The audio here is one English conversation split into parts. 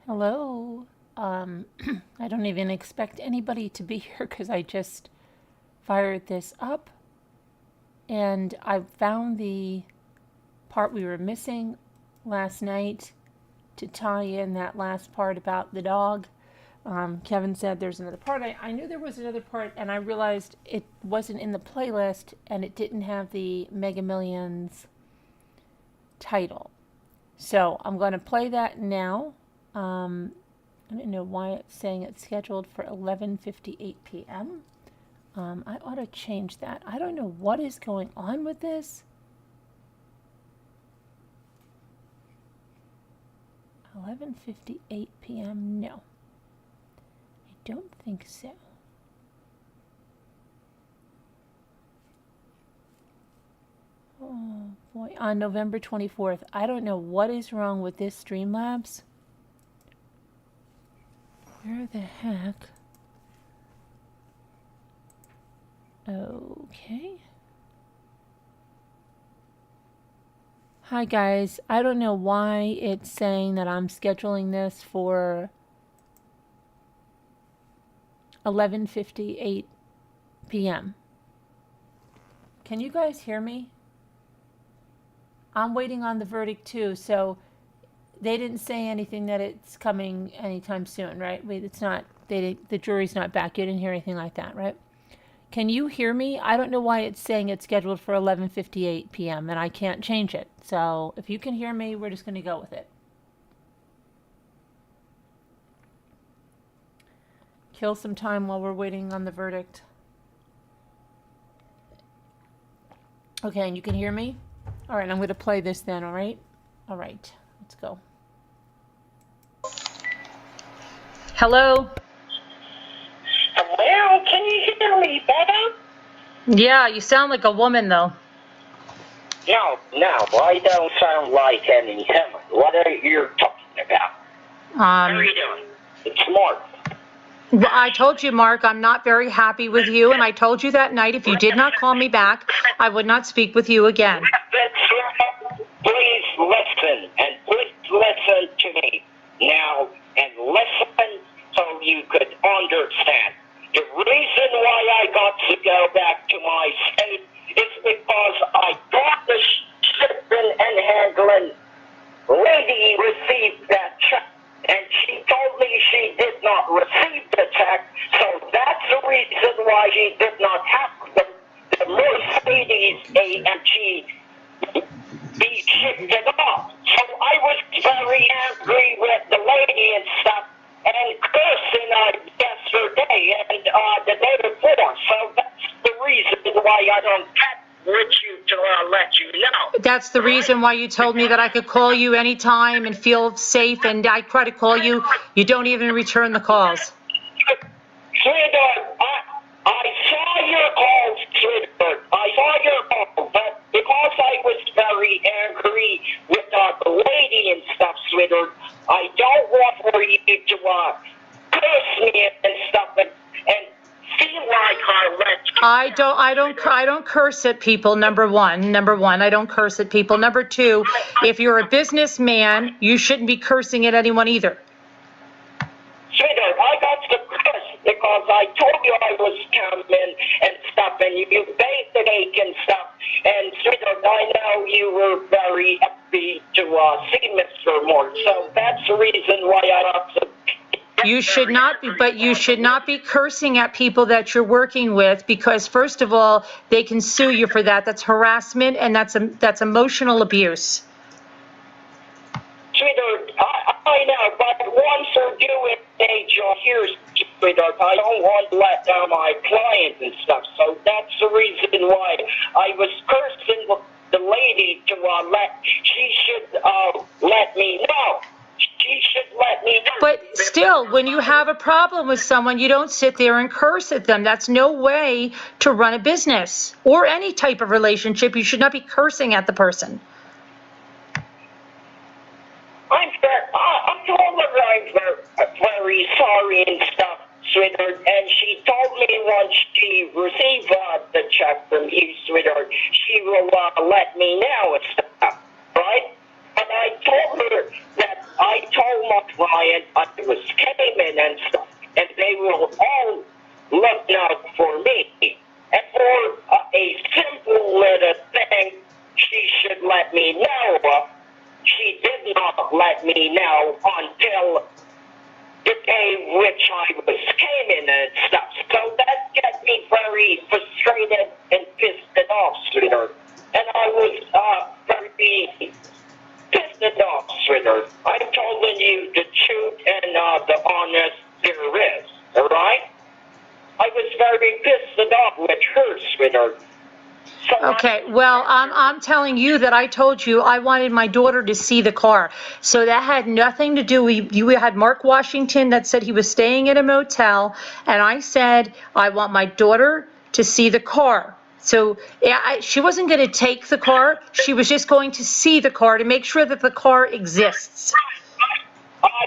Hello. I don't even expect anybody to be here because I just fired this up and I found the part we were missing last night to tie in that last part about the dog. Kevin said there's another part. I knew there was another part and I realized it wasn't in the playlist and it didn't have the Mega Millions title. So I'm going to play that now. I don't know why it's saying it's scheduled for 11:58 p.m. I ought to change that. I don't know what is going on with this. 11:58 p.m. No, I don't think so. Oh boy, on November 24th. I don't know what is wrong with this Streamlabs. Where the heck? Okay. Hi guys. I don't know why it's saying that I'm scheduling this for 11:58 p.m. Can you guys hear me? I'm waiting on the verdict too, so they didn't say anything that it's coming anytime soon, right? Wait, it's not. The jury's not back. You didn't hear anything like that, right? Can you hear me? I don't know why it's saying it's scheduled for 11:58 p.m. and I can't change it. So if you can hear me, we're just going to go with it. Kill some time while we're waiting on the verdict. Okay, and you can hear me? All right, I'm going to play this then, all right? All right, let's go. Hello? Hello, can you hear me better? Yeah, you sound like a woman, though. No, I don't sound like any woman. What are you talking about? How are you doing? It's Mark. Well, I told you, Mark, I'm not very happy with you, and I told you that night if you did not call me back, I would not speak with you again. Please listen, and please listen to me now, and listen so you could understand. The reason why I got to go back to my state is because I got the shipping and handling lady received that check, and she told me she did not receive the check, so that's the reason why she did not have the Mercedes AMG be shipped it off. So I was very angry with the lady and stuff, and cursing yesterday and the day before. So that's the reason why I don't get with you to let you know. That's the reason why you told me that I could call you anytime and feel safe, and I try to call you. You don't even return the calls. Sweetheart, I saw your calls, sweetheart. I saw your calls, but because I was very angry with the lady and stuff, sweetheart, I don't want for you to curse me and stuff and feel like I let you. I don't curse at people. Number one, I don't curse at people. Number two, if you're a businessman, you shouldn't be cursing at anyone either. Sweetheart, I got to curse because I told you I was coming and stuff, and you baked the cake and stuff. And sweetheart, I know you were very happy to see Mr. Moore, so that's the reason why I got to. You should not be, but you should not be cursing at people that you're working with, because first of all, they can sue you for that. That's harassment, and that's emotional abuse. Sweetheart, I know, but once you're doing a job here, sweetheart, I don't want to let down my clients and stuff. So that's the reason why I was cursing the lady to she should let me know. She should let me know. But still, when you have a problem with someone, you don't sit there and curse at them. That's no way to run a business or any type of relationship. You should not be cursing at the person. I told her I'm very sorry and stuff, sweetheart, and she told me once she received the check from you, sweetheart, she will let me know and stuff, right? And I told her that I told my client I was came in and stuff, and they will all look out for me. And for a simple little thing, she should let me know. She did not let me know until the day which I was came in and stuff. So that got me very frustrated and pissed off, sweetheart. And I was very pissed off, sweetheart. I'm telling you the truth and the honest there is, all right? I was very pissed off with her, sweetheart. So Okay, well, I'm telling you that I told you I wanted my daughter to see the car. So that had nothing to do, you had Mark Washington that said he was staying at a motel, and I said I want my daughter to see the car. So she wasn't going to take the car, she was just going to see the car to make sure that the car exists. I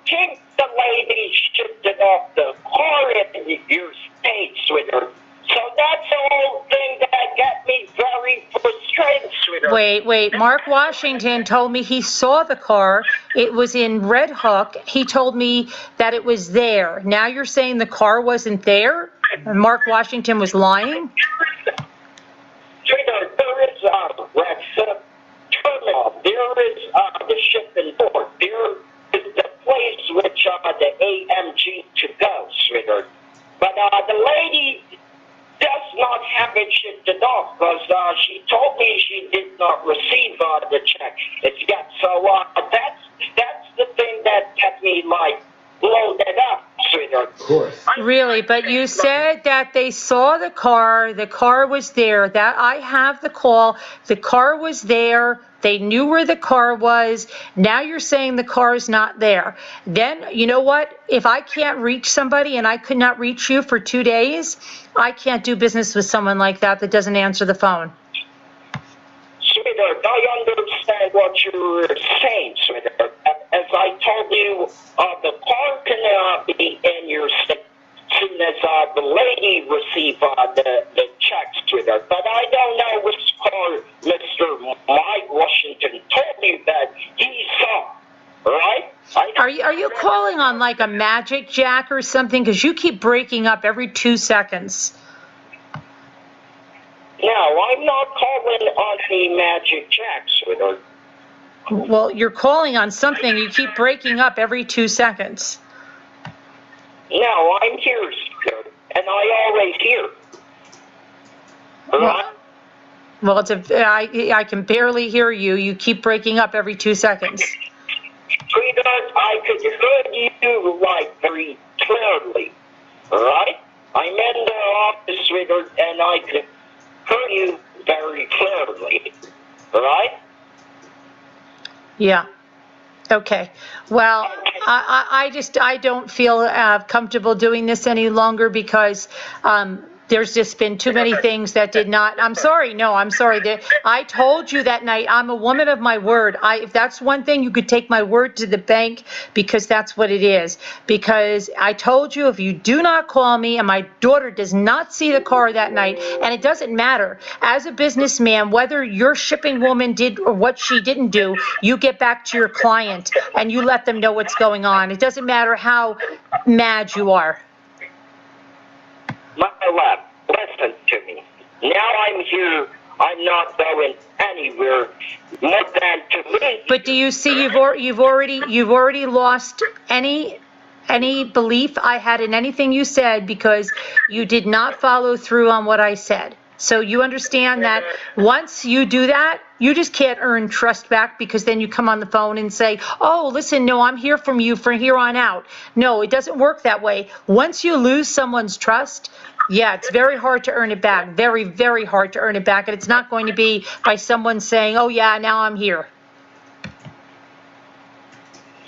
think the lady shifted off the car in your state, sweetheart. So that's the whole thing that got me very frustrated, sweetheart. Wait, Mark Washington told me he saw the car. It was in Red Hook. He told me that it was there. Now you're saying the car wasn't there? And Mark Washington was lying? Sweetheart, there is Red Terminal. There is the shipping port. There is the place which the AMG to go, sweetheart. But the lady does not have it shifted off because she told me she did not receive the check. It's got so that's the thing that kept me like loaded up, sweetheart. Of course. Really, but you said that they saw the car was there. That I have the call. The car was there. They knew where the car was. Now you're saying the car is not there. Then, you know what? If I can't reach somebody and I could not reach you for 2 days, I can't do business with someone like that doesn't answer the phone. Sweetheart, I understand what you're saying, sweetheart. As I told you, the car cannot be in your state as soon as the lady received the checks, sweetheart. But I don't know which car Mr. Mike Washington told me that he saw, right? Are you calling on like a magic jack or something? Because you keep breaking up every 2 seconds. No, I'm not calling on any magic jacks, sweetheart. Well, you're calling on something. You keep breaking up every 2 seconds. No, I'm here, sweetheart, and I always hear. Right? Well, I can barely hear you. You keep breaking up every 2 seconds. Sweetheart, I could hear you like very clearly, right? I'm in the office, sweetheart, and I could hear you very clearly, right? Yeah. Okay. Well, I don't feel comfortable doing this any longer because there's just been too many things that did not. I'm sorry. No, I'm sorry. I told you that night. I'm a woman of my word. If that's one thing, you could take my word to the bank because that's what it is. Because I told you if you do not call me and my daughter does not see the car that night, and it doesn't matter. As a businessman, whether your shipping woman did or what she didn't do, you get back to your client and you let them know what's going on. It doesn't matter how mad you are. My love, listen to me. Now I'm here. I'm not going anywhere more than to leave. But do you see you've already lost any belief I had in anything you said because you did not follow through on what I said. So you understand that once you do that, you just can't earn trust back because then you come on the phone and say, oh, listen, no, I'm here from you from here on out. No, it doesn't work that way. Once you lose someone's trust, yeah, it's very hard to earn it back. Very, very hard to earn it back. And it's not going to be by someone saying, oh, yeah, now I'm here.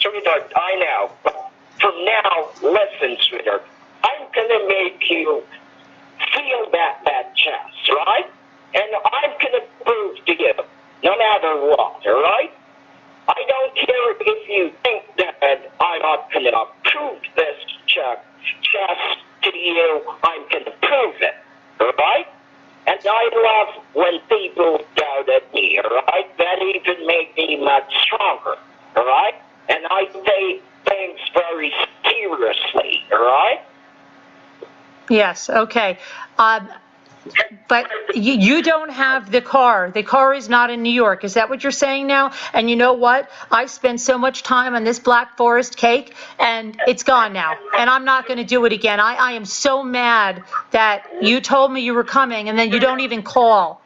Sweetheart, I know. But from now, listen, sweetheart. I'm going to make you feel that chest, right? And I'm going to prove to you, no matter what, all right? I don't care if you think that I'm not going to prove this chest to you. I'm going to prove it, all right? And I love when people doubt at me, all right? That even made me much stronger, all right? I take things very seriously, all right? Yes, okay. But you don't have the car. The car is not in New York. Is that what you're saying now? And you know what? I spent so much time on this Black Forest cake, and it's gone now. And I'm not going to do it again. I am so mad that you told me you were coming, and then you don't even call.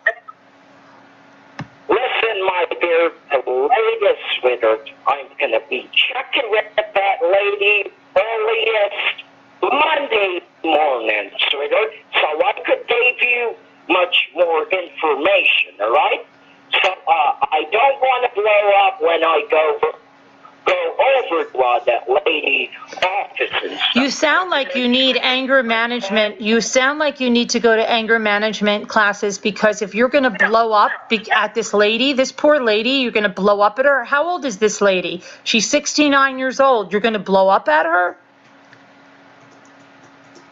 Listen, my dear, latest sweetheart, I'm going to be checking with that lady earliest Monday morning, sweetheart, so I could give you much more information, all right? So I don't want to blow up when I go over to that lady's office and stuff. You sound like you need anger management. You sound like you need to go to anger management classes, because if you're going to blow up at this lady, this poor lady, you're going to blow up at her. How old is this lady? She's 69 years old. You're going to blow up at her?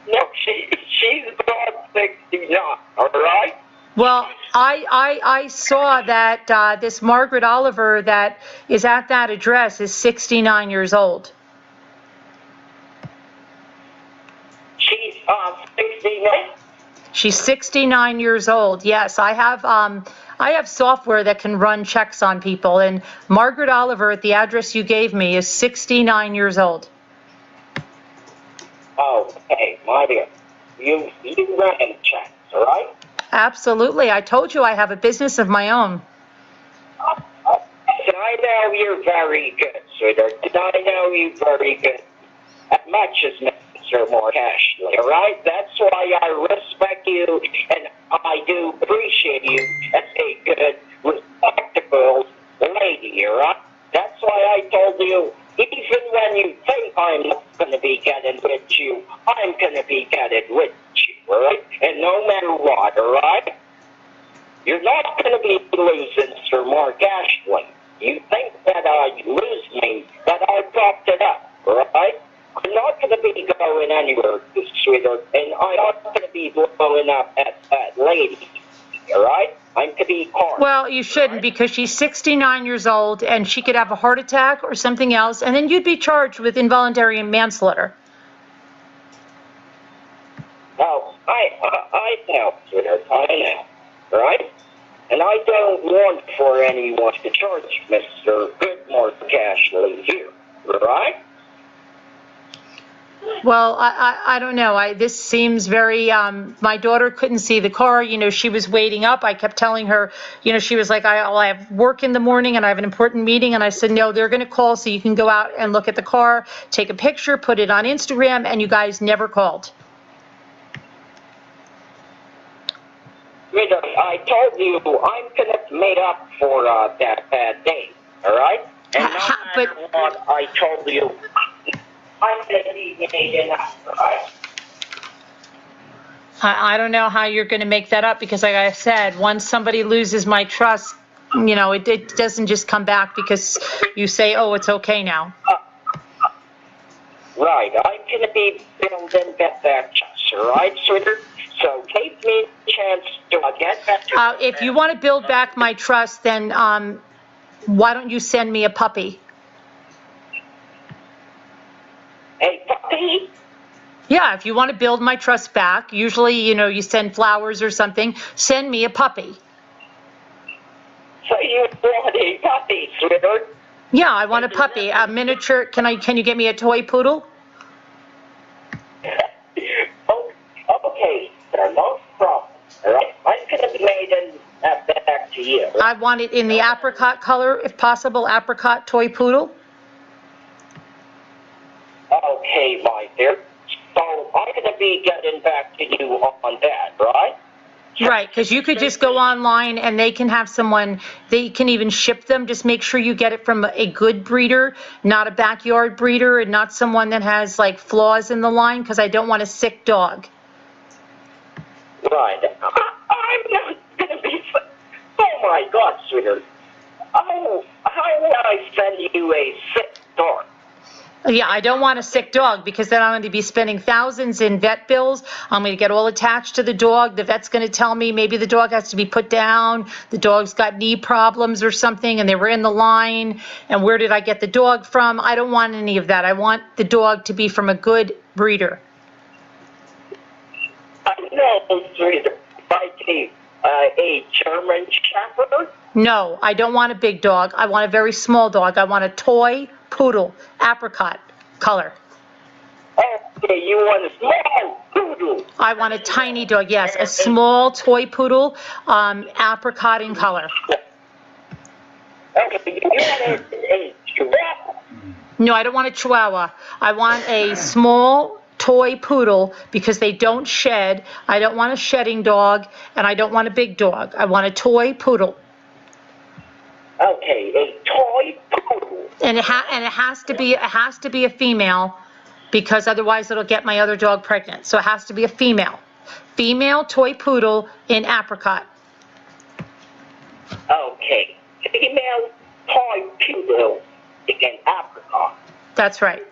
No, she's about 69, all right? Well, I saw that this Margaret Oliver that is at that address is 69 years old. She's 69? She's 69 years old. Yes, I have software that can run checks on people, and Margaret Oliver at the address you gave me is 69 years old. Okay, my dear, you ran checks, all right? Absolutely. I told you I have a business of my own. And I know you're very good, sweetheart. And I know you're very good at much as Mr. Mark Ashley, all right? That's why I respect you, and I do appreciate you as a good, respectable lady, all right? That's why I told you, even when you think I'm not going to be getting with you, I'm going to be getting with you, all right? And no matter what, all right? You're not going to be losing Sir Mark Ashley. You think that I lose me, that I propped it up, all right? I'm not going to be going anywhere, sweetheart, and I'm not going to be blowing up at that lady, all right? I'm going to be calm. Well, you shouldn't, because she's 69 years old, and she could have a heart attack or something else, and then you'd be charged with involuntary manslaughter. Oh, I know, sweetheart, I know, all right? And I don't want for anyone to charge Mr. Goodmark Ashley here, all right? Well, I don't know. This seems very, my daughter couldn't see the car. You know, she was waiting up. I kept telling her, you know, she was like, I have work in the morning and I have an important meeting. And I said, no, they're going to call so you can go out and look at the car, take a picture, put it on Instagram, and you guys never called. Sweetheart, I told you I'm going to make up for that bad day, all right? And no matter what, I told you, I'm going to be made enough, all right? I don't know how you're going to make that up, because like I said, once somebody loses my trust, you know, it doesn't just come back because you say, oh, it's okay now. Right, I'm going to be building that trust, all right, sweetheart? So give me a chance to get that. If you want to build back my trust, then why don't you send me a puppy? A puppy? Yeah, if you want to build my trust back, usually, you know, you send flowers or something, send me a puppy. So you want a puppy, sweetheart? Yeah, I want a puppy, a miniature. Can you get me a toy poodle? Okay, sir, no problem. All right, I'm going to be made and have that back to you. I want it in the apricot color, if possible, apricot toy poodle. Okay, my dear. So I'm going to be getting back to you on that, right? Right, because you could just go online and they can have someone, they can even ship them. Just make sure you get it from a good breeder, not a backyard breeder, and not someone that has like flaws in the line, because I don't want a sick dog. Right. I'm not going to be... Oh, my God, sweetheart. How would I send you a sick dog? Yeah, I don't want a sick dog because then I'm going to be spending thousands in vet bills. I'm going to get all attached to the dog. The vet's going to tell me maybe the dog has to be put down. The dog's got knee problems or something and they were in the line. And where did I get the dog from? I don't want any of that. I want the dog to be from a good breeder. I know, sweetheart. Like a German Shepherd? No, I don't want a big dog. I want a very small dog. I want a toy poodle, apricot color. Okay, you want a small poodle. I want a tiny dog, yes, a small toy poodle, apricot in color. Okay, you want a Chihuahua. No, I don't want a Chihuahua. I want a small toy poodle because they don't shed. I don't want a shedding dog, and I don't want a big dog. I want a toy poodle. Okay, a toy poodle. And it has to be a female because otherwise it'll get my other dog pregnant. So it has to be a female. Female toy poodle in apricot. Okay, female toy poodle in apricot. That's right.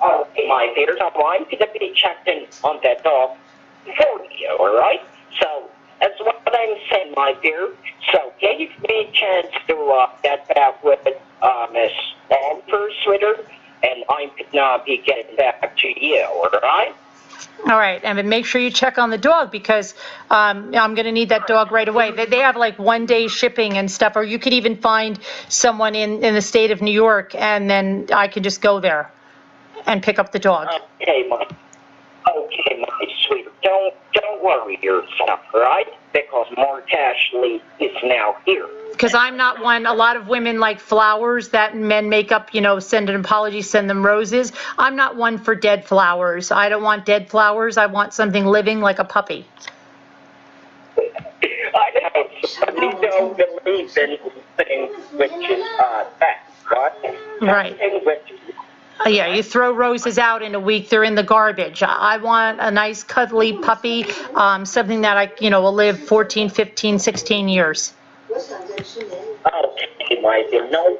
Okay, my dear, so I'm going to be checking on that dog for you, all right? So that's what I'm saying, my dear. So give me a chance to get back with Miss Oliver, sweetheart, and I'm going to be getting back to you, all right? All right, and make sure you check on the dog because I'm going to need that dog right away. They have like 1-day shipping and stuff, or you could even find someone in the state of New York, and then I can just go there and pick up the dog. Okay, my sweetheart. Don't worry yourself, all right? Because Mark Ashley is now here. Because I'm not one, a lot of women like flowers that men make up, send an apology, send them roses. I'm not one for dead flowers. I don't want dead flowers. I want something living like a puppy. I know, somebody don't believe in things which is that, right? Right. Yeah, you throw roses out in a week, they're in the garbage. I want a nice cuddly puppy, something that will live 14, 15, 16 years. Okay, my dear, no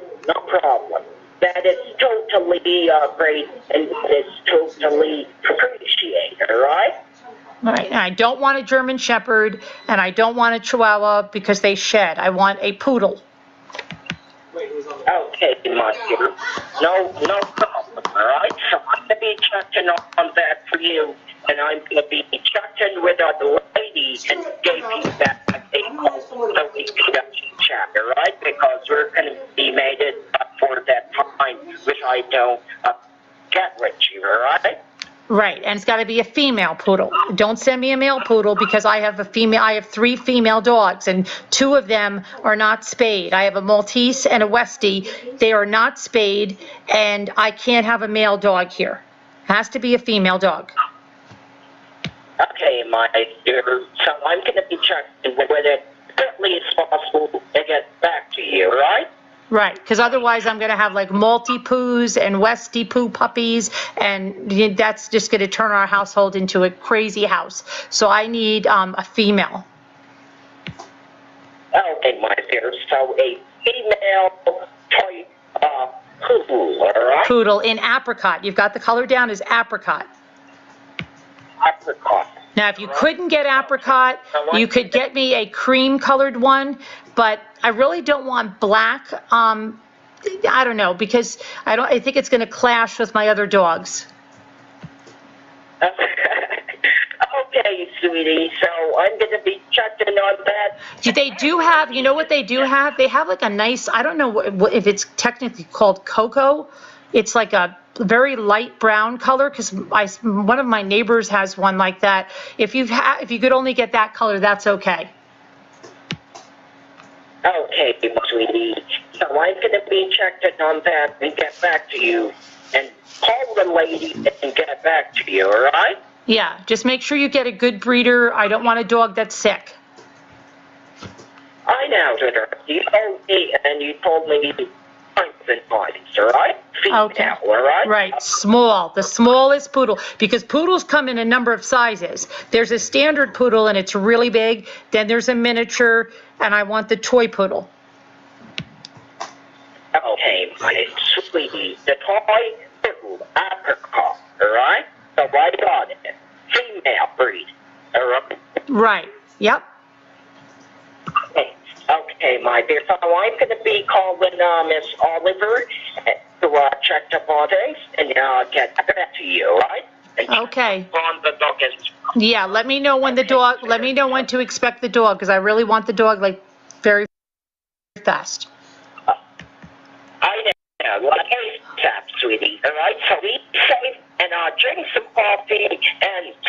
problem. That is totally great and that is totally appreciated, all right? All right, and I don't want a German Shepherd and I don't want a Chihuahua because they shed. I want a poodle. Okay, my dear. No problem, all right? So I'm going to be checking on that for you, and I'm going to be checking with the lady and give you that a call so we can chat, all right? Because we're going to be made it for that time, which I don't get with you, all right? Right, and it's got to be a female poodle. Don't send me a male poodle because I have 3 female dogs and 2 of them are not spayed. I have a Maltese and a Westie. They are not spayed and I can't have a male dog here. Has to be a female dog. Okay, my dear. So I'm going to be checking with it as quickly as possible to get back to you, all right? Right, because otherwise I'm going to have like Maltese-poos and Westie-poo puppies, and that's just going to turn our household into a crazy house. So I need a female. Okay, my dear. So a female toy poodle, all right? Poodle in apricot. You've got the color down as apricot. Apricot. Now, if you couldn't get apricot, you could get me a cream-colored one, but I really don't want black. I don't know, because I think it's going to clash with my other dogs. Okay, sweetie. So I'm going to be checking on that. They do have, you know what they do have? They have like a nice, I don't know if it's technically called cocoa. It's like a very light brown color because one of my neighbors has one like that. If you could only get that color, that's okay. Okay, sweetie. So I'm going to be checking on that and get back to you and call the lady and get back to you, all right? Yeah, just make sure you get a good breeder. I don't want a dog that's sick. I know, sweetheart. You told me and you told me all right? Female, Okay. all right? Right, small, the smallest poodle, because poodles come in a number of sizes. There's a standard poodle and it's really big, then there's a miniature, and I want the toy poodle. Okay, Okay, my sweetie, the toy little apricot, alright? So I got it. Female breed, alright? Right. Yep. Okay, my dear. So I'm going to be calling Miss Oliver to check the bodies and get back to you, right? And Okay. on the dog is. Yeah, let me know when let me know when to expect the dog, because I really want the dog, like, very fast. I know, like ASAP, sweetie. All right, so eat safe and drink some coffee, and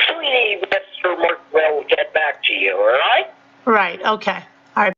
sweetie, Mr. Mark will get back to you. All right? Right, okay. All right.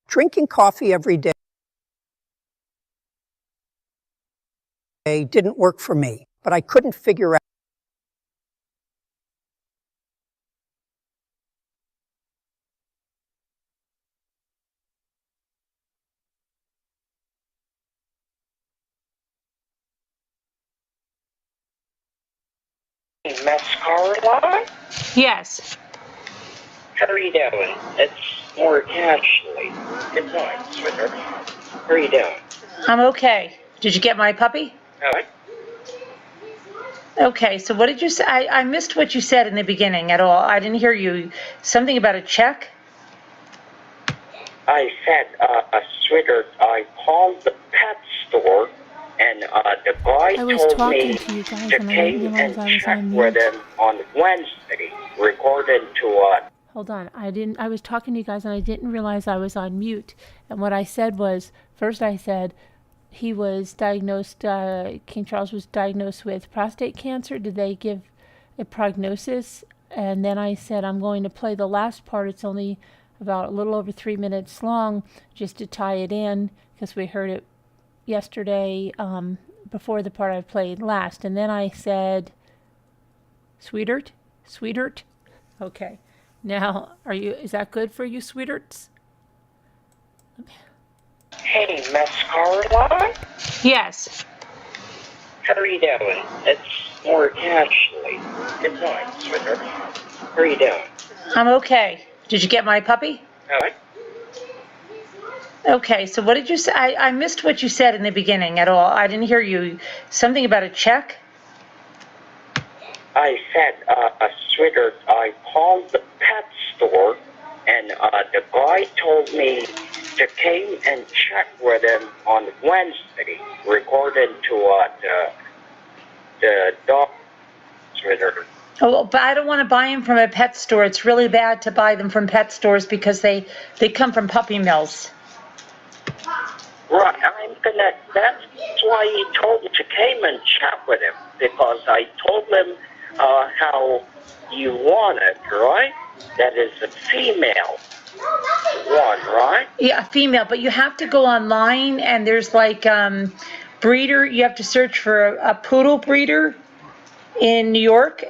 Drinking coffee every day didn't work for me, but I couldn't figure out Miss Carla? Yes. How are you doing? It's more Ashley. Good night, sweetheart. How are you doing? I'm okay. Did you get my puppy? All right. Okay, so what did you say? I missed what you said in the beginning at all. I didn't hear you. Something about a check? I said, sweetheart, I called the pet store, and the guy I was told talking me to you guys to and I didn't came realize and I was check on with mute. him on Wednesday, recording to Hold on. I was talking to you guys and I didn't realize I was on mute. And what I said was, first I said he was diagnosed, King Charles was diagnosed with prostate cancer. Did they give a prognosis? And then I said, I'm going to play the last part. It's only about a little over 3 minutes long, just to tie it in, because we heard it yesterday before the part I played last. And then I said, sweetheart? Sweetheart? Okay. Now, is that good for you, sweethearts? Hey, Miss Carla? Yes. How are you doing? It's more Ashley. Good night, sweetheart. How are you doing? I'm okay. Did you get my puppy? All right. Okay, so what did you say? I missed what you said in the beginning at all. I didn't hear you. Something about a check? I said, sweetheart, I called the pet store, and the guy told me to came and check with him on Wednesday, recording to the dog, sweetheart. Oh, but I don't want to buy them from a pet store. It's really bad to buy them from pet stores because they come from puppy mills. Right, that's why he told me to came and check with him, because I told him how you want it, right? That is a female one, right? Yeah, female, but you have to go online and there's like breeder. You have to search for a poodle breeder in New York,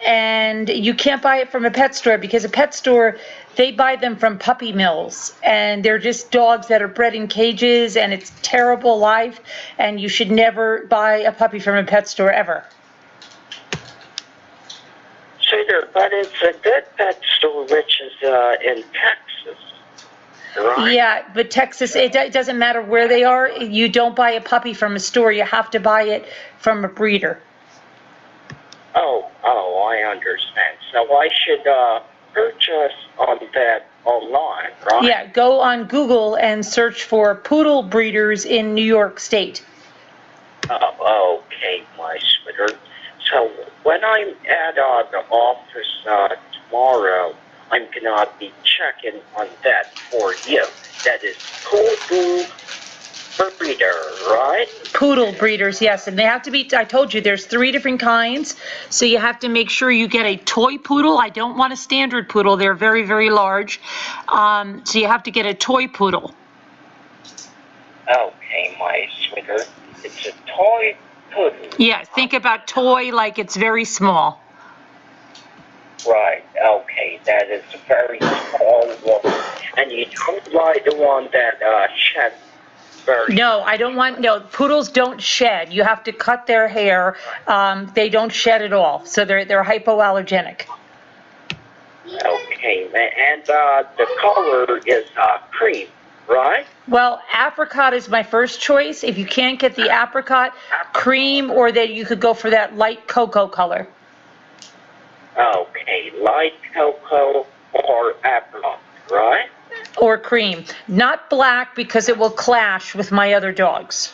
and you can't buy it from a pet store because a pet store, they buy them from puppy mills, and they're just dogs that are bred in cages, and it's terrible life, and you should never buy a puppy from a pet store ever. Sure, but it's a good pet store, which is in Texas, right? Yeah, but Texas, it doesn't matter where they are. You don't buy a puppy from a store. You have to buy it from a breeder. Oh, I understand. So I should purchase on that online, right? Yeah, go on Google and search for poodle breeders in New York State. Oh, okay, my sweetheart. So when I'm at the office tomorrow, I'm gonna be checking on that for you. That is poodle breeder, right? Poodle breeders, yes, and they have to be, I told you, there's 3 different kinds, so you have to make sure you get a toy poodle. I don't want a standard poodle, they're very, very large, so you have to get a toy poodle. Okay, my sweetheart. It's a toy poodle. Yeah, think about toy like it's very small. Right, okay, that is a very small one. And you don't like the one that sheds very... No, I don't want, no, poodles don't shed. You have to cut their hair. They don't shed at all, so they're hypoallergenic. Okay, and the color is cream, right? Well, apricot is my first choice. If you can't get the apricot, cream, or that you could go for that light cocoa color. Okay, light cocoa or apricot, right? Or cream. Not black because it will clash with my other dogs.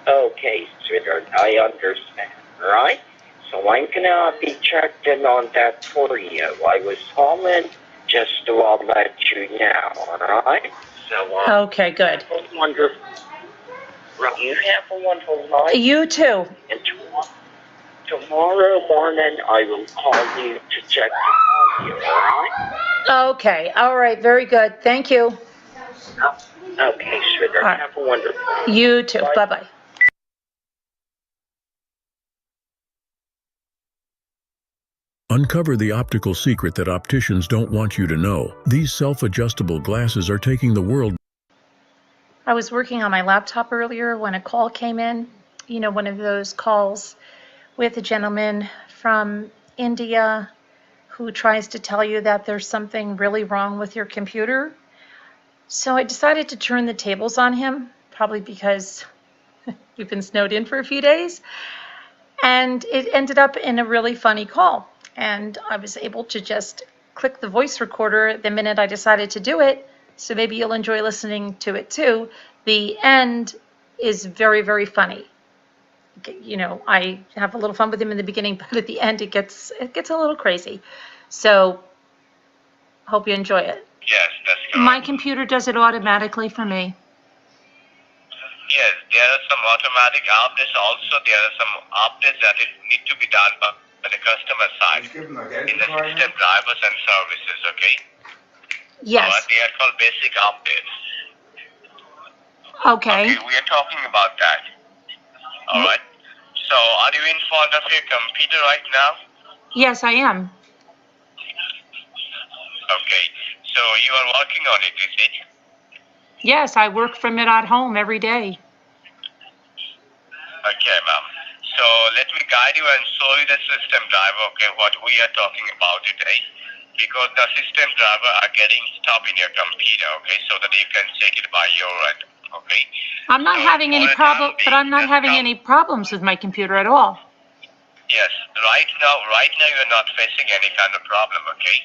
Okay, sweetheart, I understand, right? So I'm gonna be checking on that for you. I was calling just to let you know, alright? So, Okay, good. have a wonderful... You have a wonderful night. You too. And tomorrow morning, I will call you to check on you, alright? Okay, all right, very good. Thank you. Okay, sweetheart, All right. have a wonderful night. You too. Bye-bye. Uncover the optical secret that opticians don't want you to know. These self-adjustable glasses are taking the world. I was working on my laptop earlier when a call came in, one of those calls with a gentleman from India who tries to tell you that there's something really wrong with your computer. So I decided to turn the tables on him, probably because we've been snowed in for a few days. And it ended up in a really funny call. And I was able to just click the voice recorder the minute I decided to do it. So maybe you'll enjoy listening to it too. The end is very, very funny. I have a little fun with him in the beginning, but at the end it gets a little crazy. So hope you enjoy it. Yes, that's correct. My computer does it automatically for me. Yes, there are some automatic updates also. There are some updates that need to be done by the customer side in the system drivers and services, okay? Yes. They are called basic updates. Okay. We are talking about that. All right. So, are you in front of your computer right now? Yes, I am. Okay. So, you are working on it, is it? Yes, I work from it at home every day. Okay, ma'am. So, let me guide you and show you the system driver, okay, what we are talking about today. Because the system driver are getting stuck in your computer, okay, so that you can check it by your end, okay? I'm not having any problem, but I'm not having any problems with my computer at all. Yes, right now you're not facing any kind of problem, okay?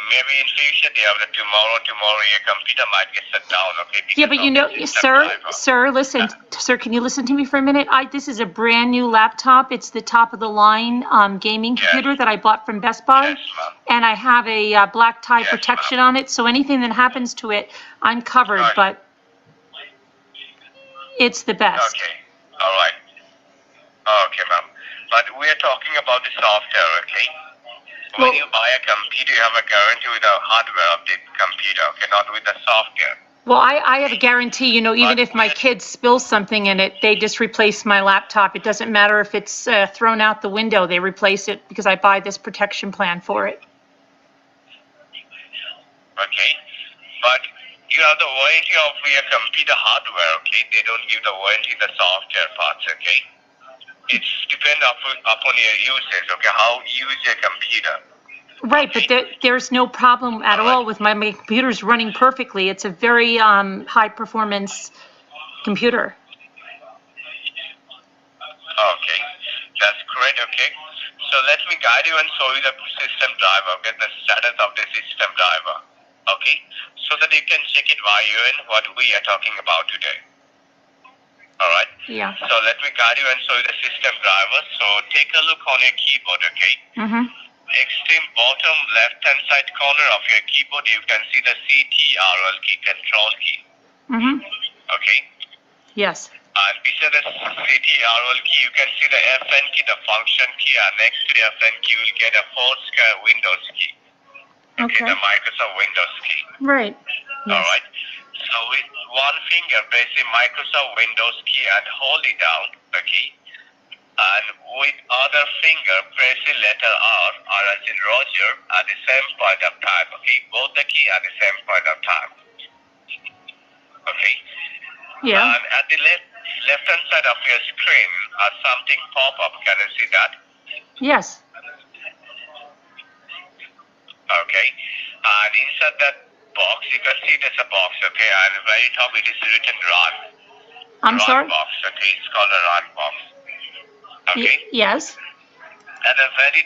Maybe in future, tomorrow your computer might get shut down, okay? Yeah, but sir, listen, sir, can you listen to me for a minute? This is a brand new laptop. It's the top of the line gaming computer that I bought from Best Buy. Yes, ma'am. And I have a black tie protection on it, so anything that happens to it, I'm covered, Right. but it's the best. Okay, all right. Okay, ma'am. But we are talking about the software, okay? When you buy a computer, you have a guarantee with the hardware of the computer, okay, not with the software. Well, I have a guarantee, even if my kids spill something in it, they just replace my laptop. It doesn't matter if it's thrown out the window, they replace it because I buy this protection plan for it. Okay, but you have the warranty of your computer hardware, okay? They don't give the warranty the software parts, okay? It's depend upon your usage, okay, how you use your computer. Right, but there's no problem at all with my computer's running perfectly. It's a very high performance computer. Okay, that's great, okay? So let me guide you and show you the system driver, okay, the status of the system driver, okay? So that you can check it by you and what we are talking about today. Alright? Yeah. So let me guide you and show you the system driver. So take a look on your keyboard, okay? Mm-hmm. Extreme bottom left-hand side corner of your keyboard, you can see the CTRL key, control key. Mm-hmm. Okay? Yes. And beside the CTRL key, you can see the FN key, the function key, and next to the FN key, you will get a 4-square Windows key. Okay, the Microsoft Windows key. Right. Yes. Alright. So with one finger, press the Microsoft Windows key and hold it down, okay? And with other finger, press the letter R as in Roger, at the same point of time, okay? Both the key at the same point of time. Okay? Yeah. And at the left-hand side of your screen, something pop up. Can you see that? Yes. Okay. And inside that box, you can see there's a box, okay? And very top it is written run. I'm Run sorry? box, okay? It's called a run box. Okay? Yes. At the very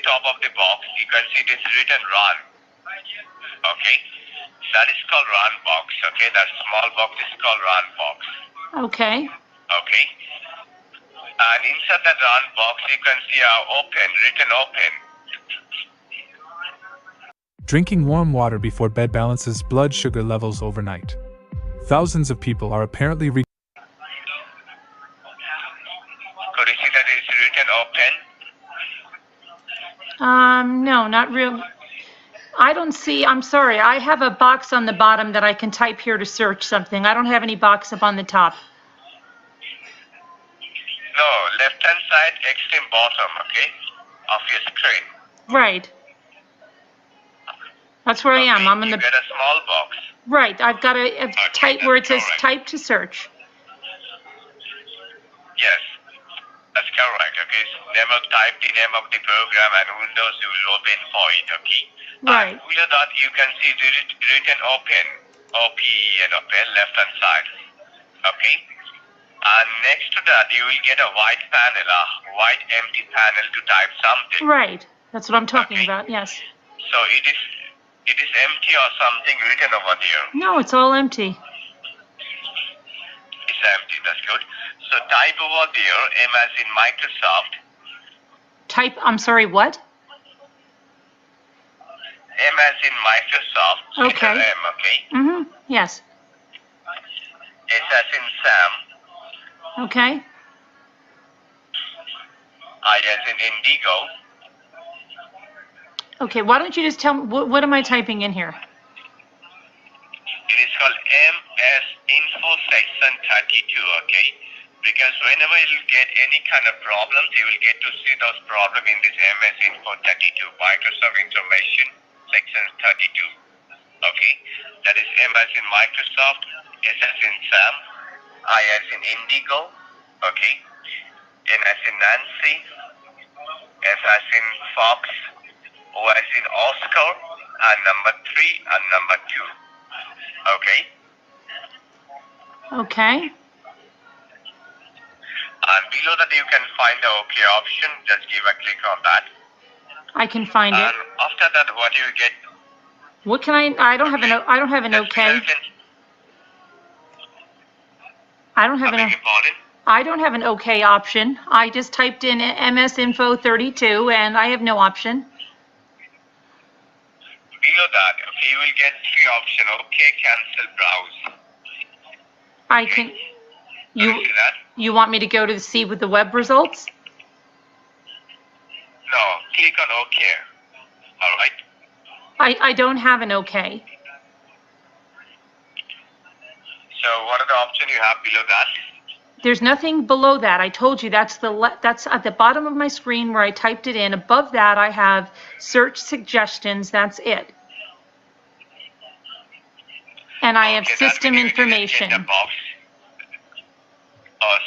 top of the box, you can see this written run. Okay? That is called run box, okay? That small box is called run box. Okay. Okay? And inside that run box, you can see open, written open. Drinking warm water before bed balances blood sugar levels overnight. Thousands of people are apparently Could you see that it's written open? No, not real. I don't see, I'm sorry, I have a box on the bottom that I can type here to search something. I don't have any box up on the top. No, left-hand side, extreme bottom, okay, of your screen. Right. That's where I am. I'm in You the, get a small box. right, I've got a type where it says correct. type to search. Yes, that's correct, okay. So type the name of the program and Windows will open for it, okay. Right. And below that, you can see the written open, OPEN, open, left-hand side, okay. And next to that, you will get a white panel, a white empty panel to type something. Right. That's what I'm talking Okay. about, yes. So it is empty or something written over there. No, it's all empty. It's empty, that's good. So type over there, M as in Microsoft, Type, I'm sorry, what? M as in Microsoft, Okay. letter M, okay? Mm-hmm, yes. S as in Sam, Okay. I as in Indigo, Okay, why don't you just tell me, what am I typing in here? it is called MS Info Section 32, okay? Because whenever you get any kind of problems, you will get to see those problems in this MS Info 32, Microsoft Information Section 32, okay? That is M as in Microsoft, S as in Sam, I as in Indigo, okay? N as in Nancy, F as in Fox, O as in Oscar, and number 3 and number 2, okay? Okay. And below that you can find the OK option. Just give a click on that. I can find it. And after that, what you get? What can I don't have an, I don't have an okay. I don't have an, Pardon? I don't have an okay option. I just typed in MS Info 32 and I have no option. Below that, okay, you will get 3 options. OK, cancel, browse. I can, You see that? you want me to go to see with the web results? No, click on OK. All right. I don't have an okay. So what are the options you have below that? There's nothing below that. I told you that's that's at the bottom of my screen where I typed it in. Above that I have search suggestions. That's it. And I have Okay, system that means you didn't information. get the box.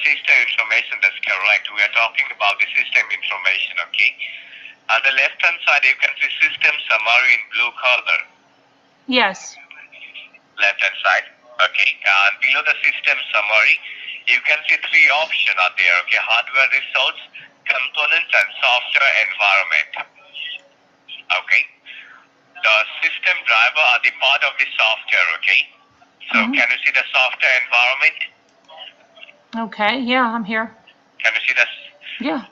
System information, that's correct. We are talking about the system information, okay? On the left-hand side, you can see system summary in blue color. Yes. Left-hand side, okay? And below the system summary, you can see 3 options are there, okay? Hardware results, components, and software environment. Okay? The system driver are the part of the software, okay? So can you see the software environment? Okay, yeah, I'm here. Can you see this? Yeah.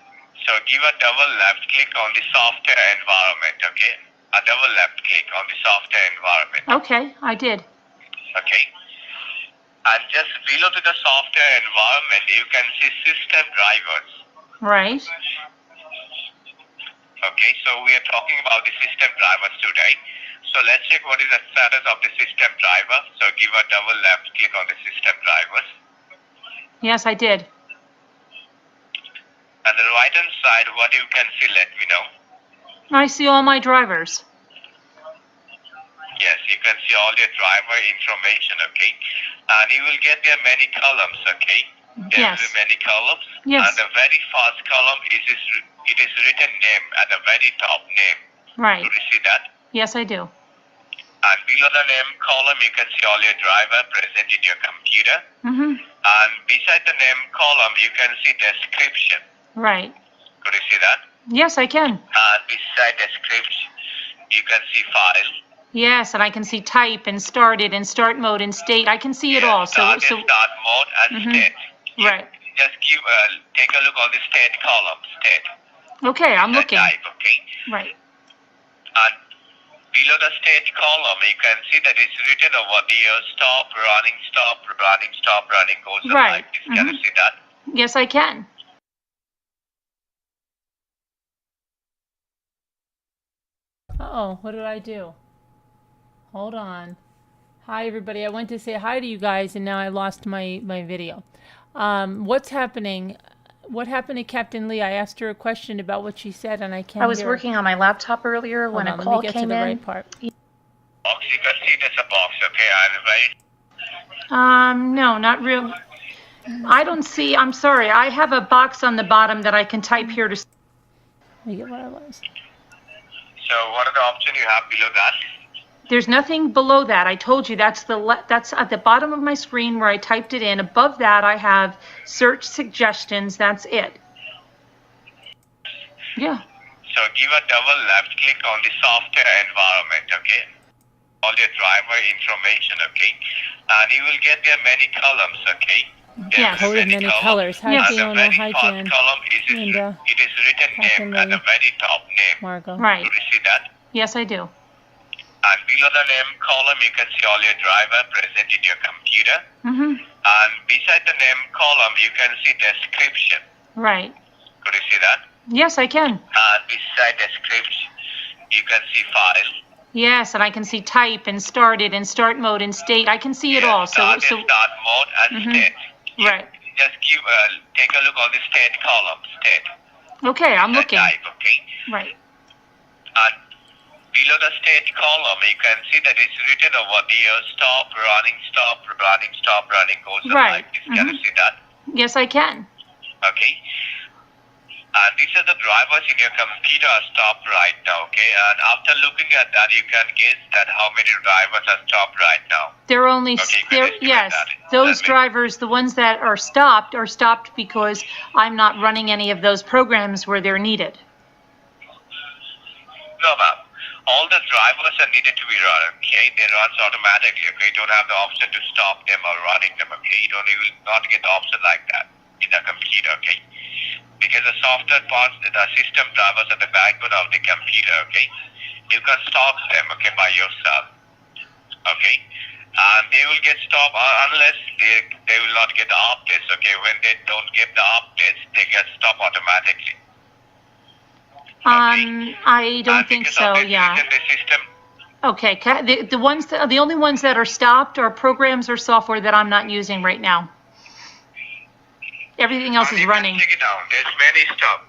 So give a double left click on the software environment, okay? A double left click on the software environment. Okay, I did. Okay. And just below to the software environment, you can see system drivers. Right. Okay, so we are talking about the system drivers today. So let's check what is the status of the system driver. So give a double left click on the system drivers. Yes, I did. And the right hand side, what you can see, let me know. I see all my drivers. Yes, you can see all your driver information, okay? And you will get there many columns, okay? There Yes. will be many columns. Yes. And the very first column it is written name at the very top name. Right. Do you see that? Yes, I do. And below the name column, you can see all your driver present in your computer. Mm-hmm. And beside the name column, you can see description. Right. Could you see that? Yes, I can. And beside description, you can see file. Yes, and I can see type and started and start mode and state. I can see it all. Start mode and state. Right. Just take a look on the state column. State. Okay, I'm looking. Type, okay. Right. And below the state column, you can see that it's written over there. Stop running, goes Right. like this. Can you see that? Yes, I can. Uh-oh, what did I do? Hold on. Hi, everybody. I went to say hi to you guys, and now I lost my video. What's happening? What happened to Captain Lee? I asked her a question about what she said, and I can't I was hear. working on my laptop earlier when a call Let me get to came the in. right part. Box, you can see there's a box, okay? And right. No, not real. I don't see. I'm sorry. I have a box on the bottom that I can type here to. Let me get where I was. So what are the options you have below that? There's nothing below that. I told you that's that's at the bottom of my screen where I typed it in. Above that, I have search suggestions. That's it. Yeah. So give a double left click on the software environment, okay? All your driver information, okay? And you will get there many columns, okay? Yes. Code of many colors. Hi, Yes. And the Fiona. very Hi, first Jan. column Linda. it is written Captain name at Lee. the very top name. Margot. Right. Do you see that? Yes, I do. And below the name column, you can see all your driver present in your computer. Mm-hmm. And beside the name column, you can see description. Right. Could you see that? Yes, I can. And beside description, you can see file. Yes, and I can see type and started and start mode and state. I can see it all. Start mode and state. Right. Just take a look on the state column. State. Okay, I'm looking. Type, okay? Right. And below the state column, you can see that it's written over there. Stop running, goes Right. like this. Can you see that? Yes, I can. Okay. And these are the drivers in your computer are stopped right now, okay? And after looking at that, you can guess that how many drivers are stopped right now. They're only, Okay, good. yes, That. those That drivers, the ones that are stopped because I'm not running any of those programs where they're needed. No, ma'am. All the drivers are needed to be run, okay? They run automatically, okay? You don't have the option to stop them or running them, okay? You will not get the option like that in the computer, okay? Because the software parts, the system drivers are the backbone of the computer, okay? You can stop them, okay, by yourself, okay? And they will get stopped unless they will not get the updates, okay? When they don't get the updates, they get stopped automatically. I don't think so, yeah. The system, Okay, the only ones that are stopped are programs or software that I'm not using right now. Everything else is running. You can check it down. There's many stop.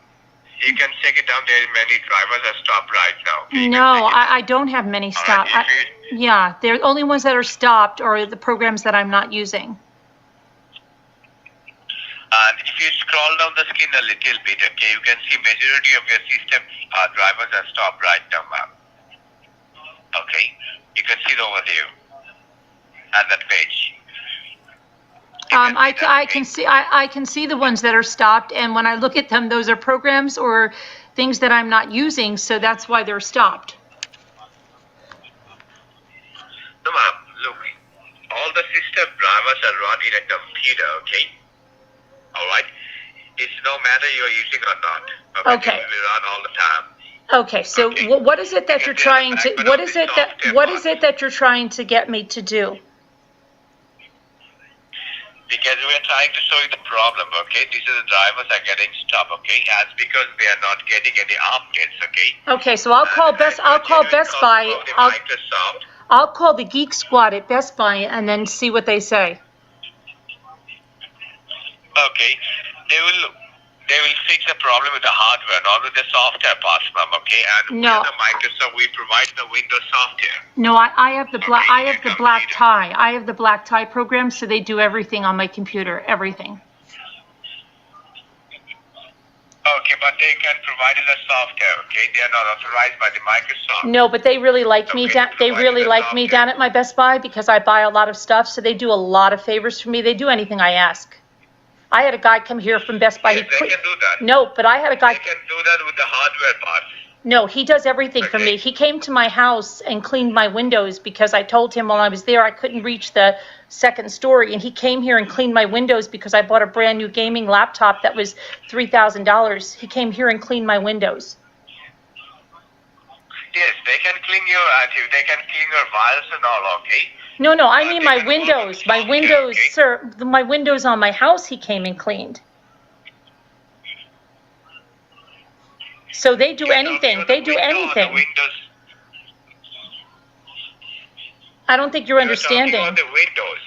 You can check it down. There's many drivers are stopped right now. Okay? No, I don't have many stopped. Yeah, the only ones that are stopped are the programs that I'm not using. And if you scroll down the screen a little bit, okay, you can see majority of your system drivers are stopped right now, ma'am. Okay, you can see it over there at that page. I can see the ones that are stopped, and when I look at them, those are programs or things that I'm not using, so that's why they're stopped. No, ma'am, look, all the system drivers are run in a computer, okay? All right. It's no matter you're using or not. Okay. It will run all the time. Okay, so Okay. what is it that Because you're they are the trying to, backbone what of is the it that, software what part. is it that you're trying to get me to do? Because we are trying to show you the problem, okay? These are the drivers are getting stuck, okay? As because they are not getting any updates, okay? Okay, so I'll call Best Buy. Of the Microsoft. I'll call the Geek Squad at Best Buy and then see what they say. Okay, they will fix the problem with the hardware, not with the software parts, ma'am. Okay, and No. we are the Microsoft. We provide the Windows software. No, I have the black, Okay, I have the your black computer. tie. I have the black tie program, so they do everything on my computer, everything. Okay, but they can provide the software. Okay, they are not authorized by the Microsoft. No, but they really like me. Okay, They provide really the like me software. down at my Best Buy because I buy a lot of stuff. So they do a lot of favors for me. They do anything I ask. I had a guy come here from Best Buy. Yes, they can do that. No, but I had a guy. They can do that with the hardware parts. No, he does everything for Okay. me. He came to my house and cleaned my windows because I told him while I was there I couldn't reach the second story. And he came here and cleaned my windows because I bought a brand new gaming laptop that was $3,000. He came here and cleaned my windows. Yes, they can clean your they can clean your files and all. Okay. No, I mean They my can work windows. with My software, windows, okay? sir. My windows on my house he came and cleaned. So they do You're anything. talking They about do the window or the anything. Windows. I don't think you're You're talking understanding. about the Windows.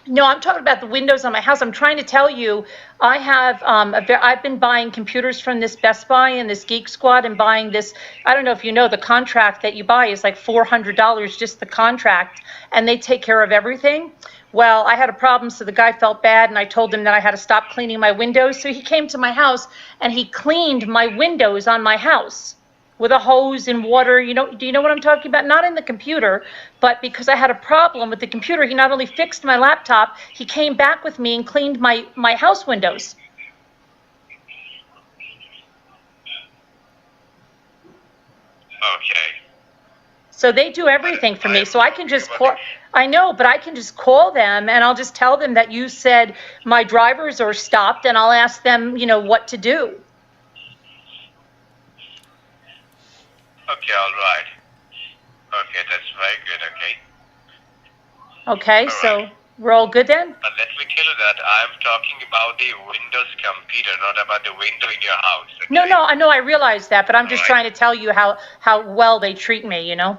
No, I'm talking about the windows on my house. I'm trying to tell you, I have, I've been buying computers from this Best Buy and this Geek Squad and buying this, I don't know if you know, the contract that you buy is like $400, just the contract, and they take care of everything. Well, I had a problem, so the guy felt bad, and I told him that I had to stop cleaning my windows. So he came to my house, and he cleaned my windows on my house with a hose and water. Do you know what I'm talking about? Not in the computer, but because I had a problem with the computer, he not only fixed my laptop, he came back with me and cleaned my house windows. Okay. So they do everything for me. So I can just call, I know, but I can just call them and I'll just tell them that you said my drivers are stopped and I'll ask them, what to do. Okay, all right. Okay, that's very good, okay. Okay, All so right. we're all good then? But let me tell you that I'm talking about the Windows computer, not about the window in your house. Okay? No, I know, I realize that, but I'm just All trying right. to tell you how well they treat me, Okay,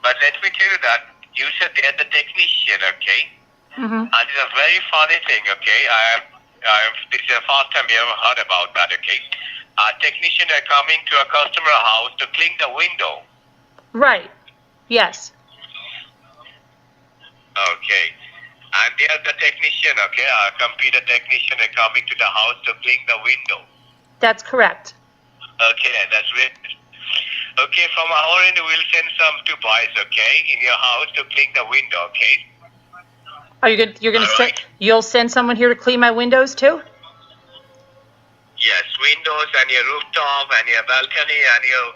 but let me tell you that you said they're the technician, okay? Mm-hmm. And it's a very funny thing, okay? This is the first time you ever heard about that, okay? A technician are coming to a customer house to clean the window. Right, yes. Okay. And they are the technician, okay? A computer technician are coming to the house to clean the window. That's correct. Okay, that's it. Okay, from our end, we'll send some two boys, okay, in your house to clean the window, okay? Are you good? You're gonna All send? right. You'll send someone here to clean my windows too? Yes, windows and your rooftop and your balcony and your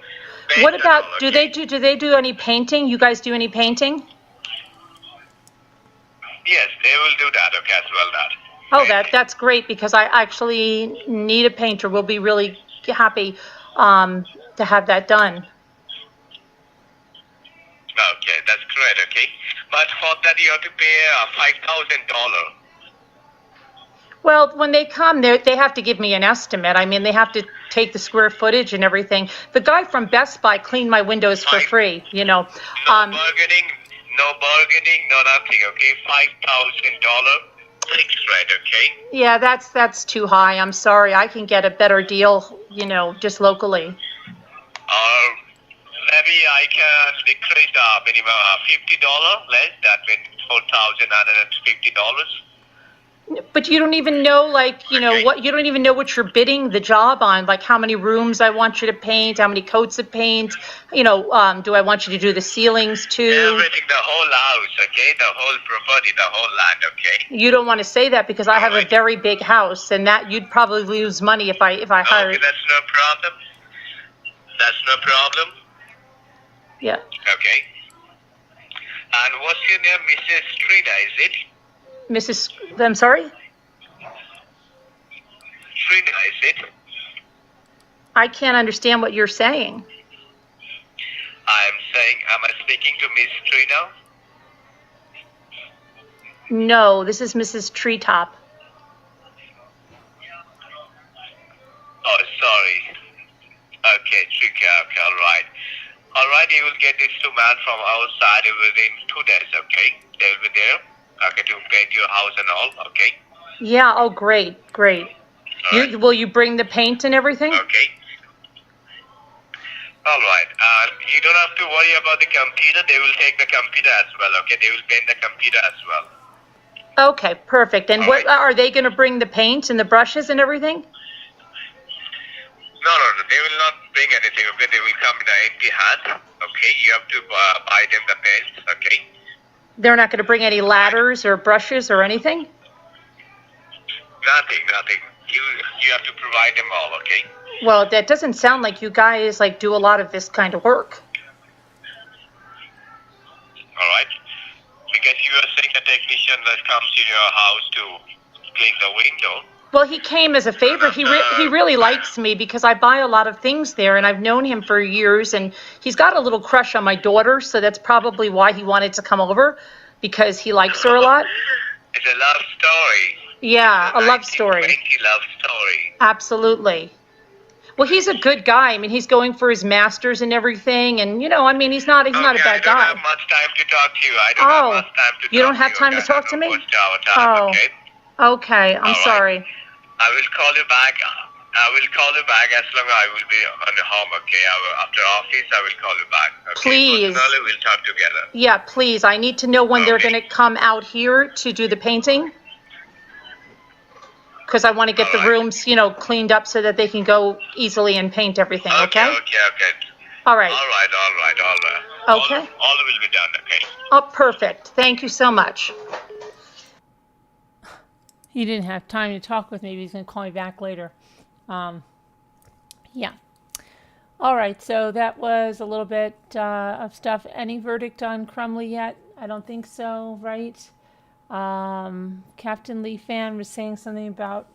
bed What and about? all, Do okay? they do any painting? You guys do any painting? Yes, they will do that, okay, as well, that. Oh, that's great because I actually need a painter. We'll be really happy to have that done. Okay, that's great, okay? But for that, you have to pay $5,000. Well, when they come, they have to give me an estimate. I mean, they have to take the square footage and everything. The guy from Best Buy cleaned my windows for free, No bargaining, no nothing, okay? $5,000 fixed rate, okay? Yeah, that's too high. I'm sorry. I can get a better deal, just locally. Or maybe I can decrease the minimum $50 less. That means $4,950. But you don't even know, Okay. what you don't even know what you're bidding the job on, like how many rooms I want you to paint, how many coats of paint, do I want you to do the ceilings too? Everything, the whole house, okay? The whole property, the whole land, okay? You don't want to say that because I have a Alright. very big house, and that you'd probably lose money if I hired. Okay, that's no problem. That's no problem. Yeah. Okay. And what's your name, Mrs. Trina, is it? I'm sorry? Trina, is it? I can't understand what you're saying. I'm saying, am I speaking to Miss Trina? No, this is Mrs. Treetop. Oh, sorry. Okay, Trika, okay, all right. All right, you will get these two men from outside within 2 days, okay? They will be there, okay, to paint your house and all, okay? Yeah, oh, great. All right. Will you bring the paint and everything? Okay. All right. You don't have to worry about the computer. They will take the computer as well, okay? They will paint the computer as well. Okay, perfect. And All what right. are they going to bring the paint and the brushes and everything? No, they will not bring anything, okay? They will come in an empty hand, okay? You have to buy them the paint, okay? They're not going to bring any ladders or brushes or anything? Nothing. You have to provide them all, okay? Well, that doesn't sound like you guys like do a lot of this kind of work. All right? Because you are saying a technician that comes in your house to clean the window. Well, he came as a favor. He really likes me because I buy a lot of things there, and I've known him for years, and he's got a little crush on my daughter, so that's probably why he wanted to come over, because he likes her a lot. It's a love story. Yeah, a love story. 1920 love story. Absolutely. Well, he's a good guy. I mean, he's going for his master's and everything, and I mean, he's not a bad I don't guy. have much time to talk to you. I don't have much time to talk to you. You don't have time to talk to me? Okay? Okay, I'm All right. sorry. I will call you back. As long as I will be on the home, okay? After office, I will call you back. Okay? Please. Personally, we'll talk together. Yeah, please. I need to know when they're Okay. going to come out here to do the painting. Because I want to get the All right. rooms, cleaned up so that they can go easily and paint everything, okay? Okay. All right. All right. Okay. All will be done, okay? Oh, perfect. Thank you so much. He didn't have time to talk with me, but he's going to call me back later. Yeah. All right, so that was a little bit of stuff. Any verdict on Crumbley yet? I don't think so, right? Captain Lee Fan was saying something about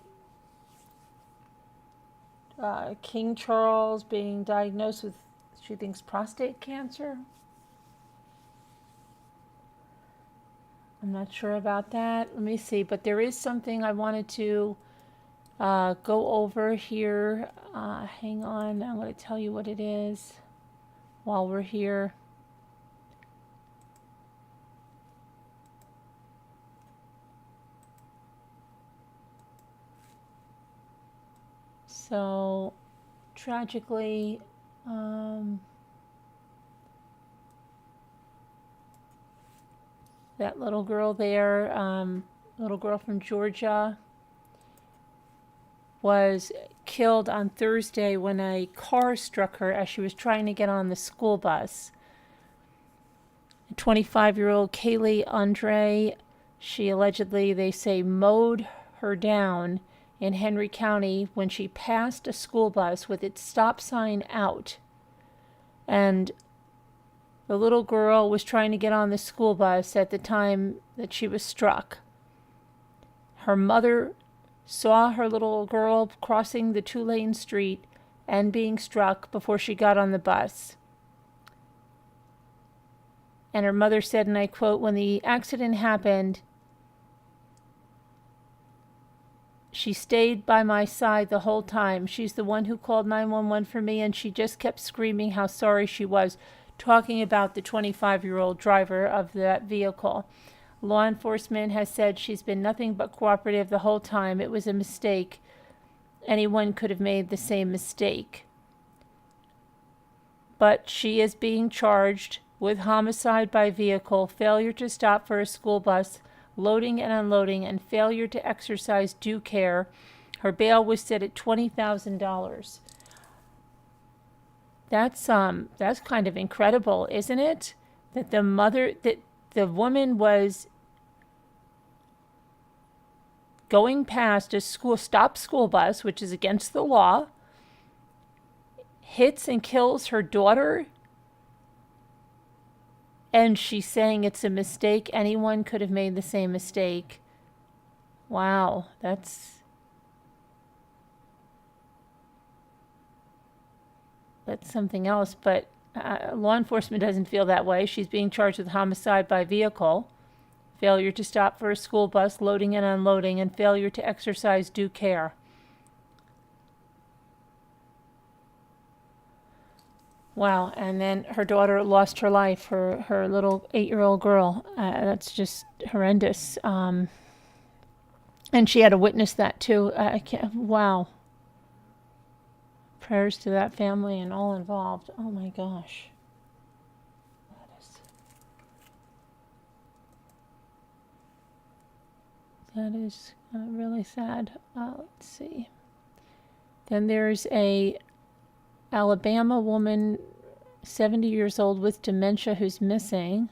King Charles being diagnosed with, she thinks, prostate cancer. I'm not sure about that. Let me see. But there is something I wanted to go over here. Hang on. I'm going to tell you what it is while we're here. So, tragically, that little girl there, little girl from Georgia, was killed on Thursday when a car struck her as she was trying to get on the school bus. 25-year-old Kaylee Andre, she allegedly, they say, mowed her down in Henry County when she passed a school bus with its stop sign out. And the little girl was trying to get on the school bus at the time that she was struck. Her mother saw her little girl crossing the two-lane street and being struck before she got on the bus. And her mother said, and I quote, "When the accident happened, she stayed by my side the whole time. She's the one who called 911 for me, and she just kept screaming how sorry she was," talking about the 25-year-old driver of that vehicle. Law enforcement has said she's been nothing but cooperative the whole time. It was a mistake. Anyone could have made the same mistake. But she is being charged with homicide by vehicle, failure to stop for a school bus, loading and unloading, and failure to exercise due care. Her bail was set at $20,000. That's kind of incredible, isn't it? That the woman was going past a stop school bus, which is against the law, hits and kills her daughter, and she's saying it's a mistake. Anyone could have made the same mistake. Wow, that's something else, but law enforcement doesn't feel that way. She's being charged with homicide by vehicle, failure to stop for a school bus, loading and unloading, and failure to exercise due care. Wow, and then her daughter lost her life, her little 8-year-old girl. That's just horrendous. And she had to witness that too. I can't, wow. Prayers to that family and all involved. Oh my gosh. That is really sad. Let's see. Then there's a Alabama woman, 70 years old with dementia, who's missing.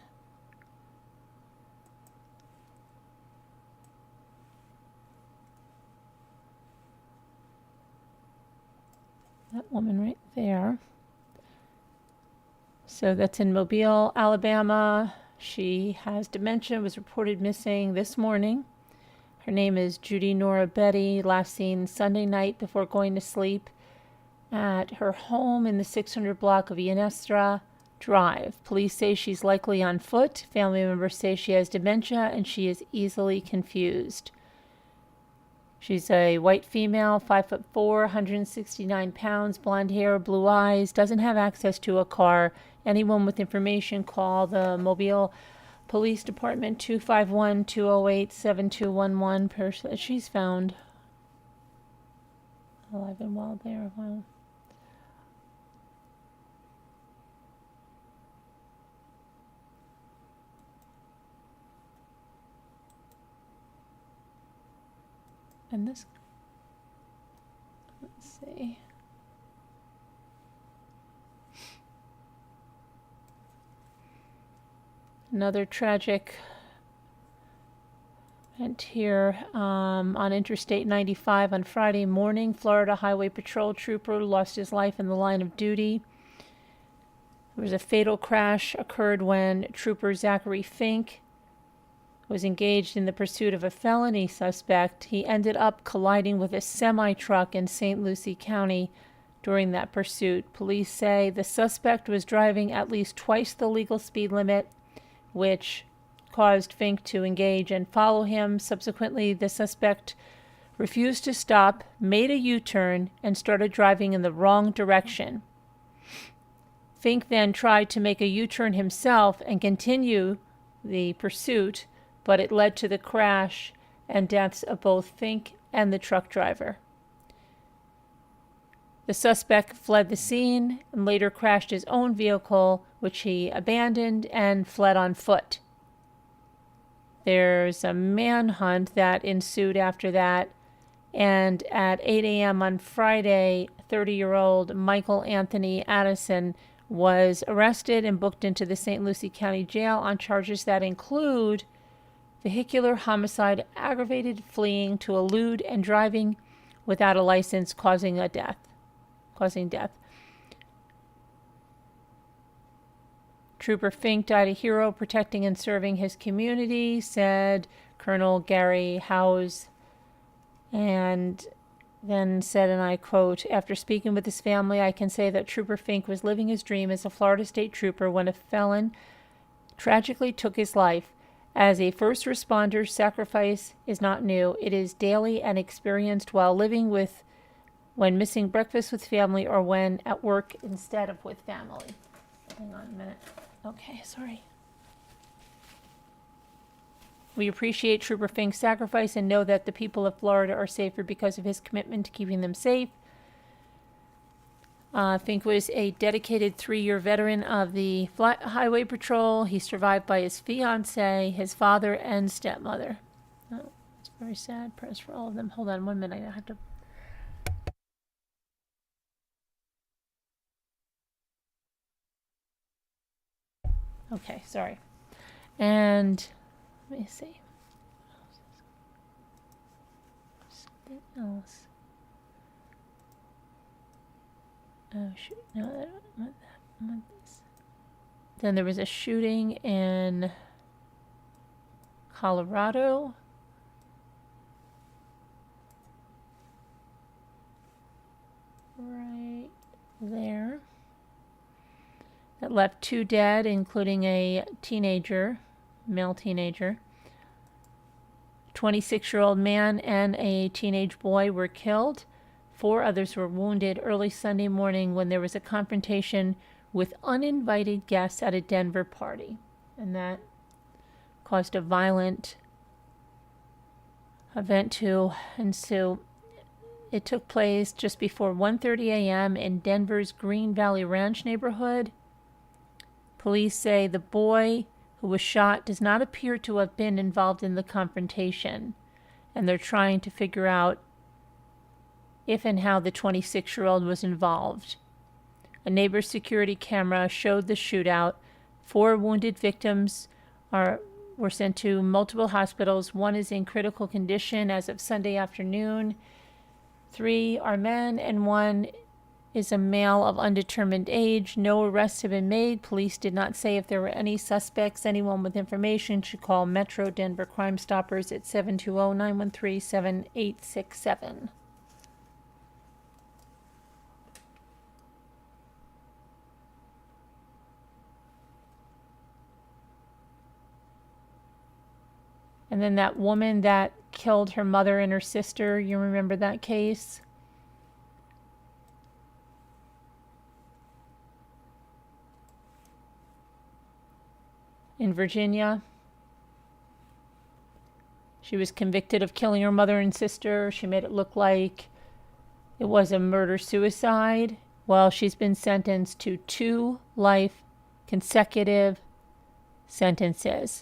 That woman right there. So that's in Mobile, Alabama. She has dementia, was reported missing this morning. Her name is Judy Nora Betty, last seen Sunday night before going to sleep at her home in the 600 block of Ionestra Drive. Police say she's likely on foot. Family members say she has dementia and she is easily confused. She's a white female, 5'4", 169 pounds, blonde hair, blue eyes, doesn't have access to a car. Anyone with information, call the Mobile Police Department, 251-208-7211. She's found alive and well there. Wow. And this, let's see. Another tragic event here on Interstate 95 on Friday morning. Florida Highway Patrol trooper lost his life in the line of duty. There was a fatal crash occurred when trooper Zachary Fink was engaged in the pursuit of a felony suspect. He ended up colliding with a semi-truck in St. Lucie County during that pursuit. Police say the suspect was driving at least twice the legal speed limit, which caused Fink to engage and follow him. Subsequently, the suspect refused to stop, made a U-turn, and started driving in the wrong direction. Fink then tried to make a U-turn himself and continue the pursuit, but it led to the crash and deaths of both Fink and the truck driver. The suspect fled the scene and later crashed his own vehicle, which he abandoned, and fled on foot. There's a manhunt that ensued after that, and at 8 a.m. on Friday, 30-year-old Michael Anthony Addison was arrested and booked into the St. Lucie County Jail on charges that include vehicular homicide, aggravated fleeing to elude, and driving without a license causing death. Trooper Fink died a hero protecting and serving his community, said Colonel Gary Howes, and then said, and I quote, "After speaking with his family, I can say that Trooper Fink was living his dream as a Florida State Trooper when a felon tragically took his life. As a first responder, sacrifice is not new. It is daily and experienced while living with, when missing breakfast with family, or when at work instead of with family." Hang on a minute. Okay, sorry. "We appreciate Trooper Fink's sacrifice and know that the people of Florida are safer because of his commitment to keeping them safe." Fink was a dedicated 3-year veteran of the Highway Patrol. He's survived by his fiance, his father, and stepmother. Oh, it's very sad. Prayers for all of them. Hold on 1 minute. I have to... Okay, sorry. And let me see. Something else. Oh, shoot. No, I don't want that. I want this. Then there was a shooting in Colorado. there. That left 2 dead, including a teenager, male teenager. 26-year-old man and a teenage boy were killed. 4 others were wounded early Sunday morning when there was a confrontation with uninvited guests at a Denver party. And that caused a violent event to ensue. It took place just before 1:30 a.m. in Denver's Green Valley Ranch neighborhood. Police say the boy who was shot does not appear to have been involved in the confrontation, and they're trying to figure out if and how the 26-year-old was involved. A neighbor's security camera showed the shootout. 4 wounded victims were sent to multiple hospitals. 1 is in critical condition as of Sunday afternoon. 3 are men and 1 is a male of undetermined age. No arrests have been made. Police did not say if there were any suspects. Anyone with information should call Metro Denver Crime Stoppers at 720-913-7867. And then that woman that killed her mother and her sister, you remember that case? In Virginia. She was convicted of killing her mother and sister. She made it look like it was a murder-suicide. Well, she's been sentenced to 2 life consecutive sentences.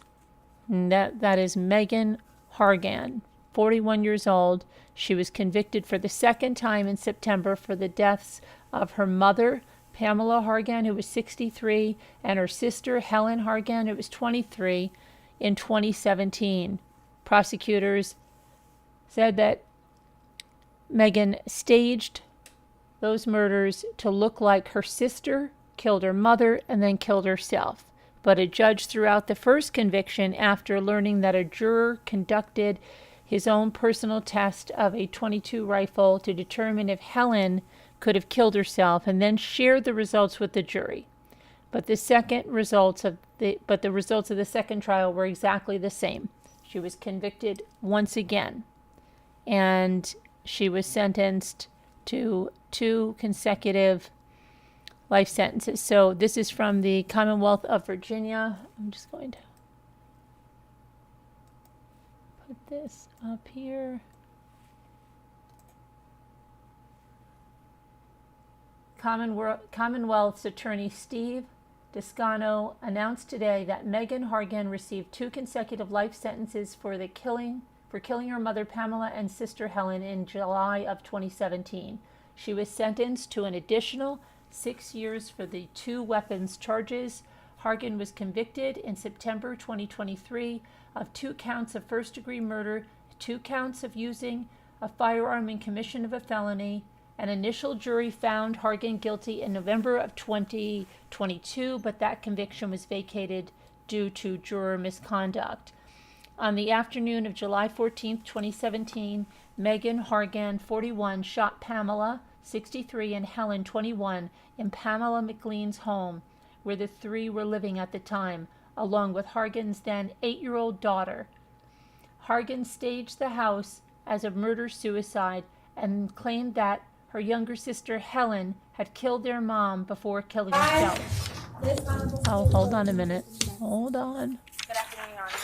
And that is Megan Hargan, 41 years old. She was convicted for the 2nd time in September for the deaths of her mother, Pamela Hargan, who was 63, and her sister, Helen Hargan, who was 23, in 2017. Prosecutors said that Megan staged those murders to look like her sister killed her mother and then killed herself. But a judge threw out the first conviction after learning that a juror conducted his own personal test of a .22 rifle to determine if Helen could have killed herself, and then shared the results with the jury. But the results of the second trial were exactly the same. She was convicted once again, and she was sentenced to 2 consecutive life sentences. So this is from the Commonwealth of Virginia. I'm just going to put this up here. Commonwealth's attorney Steve Descano announced today that Megan Hargan received 2 consecutive life sentences for killing her mother Pamela and sister Helen in July of 2017. She was sentenced to an additional 6 years for the 2 weapons charges. Hargan was convicted in September 2023 of 2 counts of first-degree murder, 2 counts of using a firearm in commission of a felony. An initial jury found Hargan guilty in November of 2022, but that conviction was vacated due to juror misconduct. On the afternoon of July 14, 2017, Megan Hargan, 41, shot Pamela, 63, and Helen, 21, in Pamela McLean's home, where the 3 were living at the time, along with Hargan's then 8-year-old daughter. Hargan staged the house as a murder-suicide and claimed that her younger sister Helen had killed their mom before killing herself. Oh, hold on a minute. Hold on. Good afternoon, Your Honor.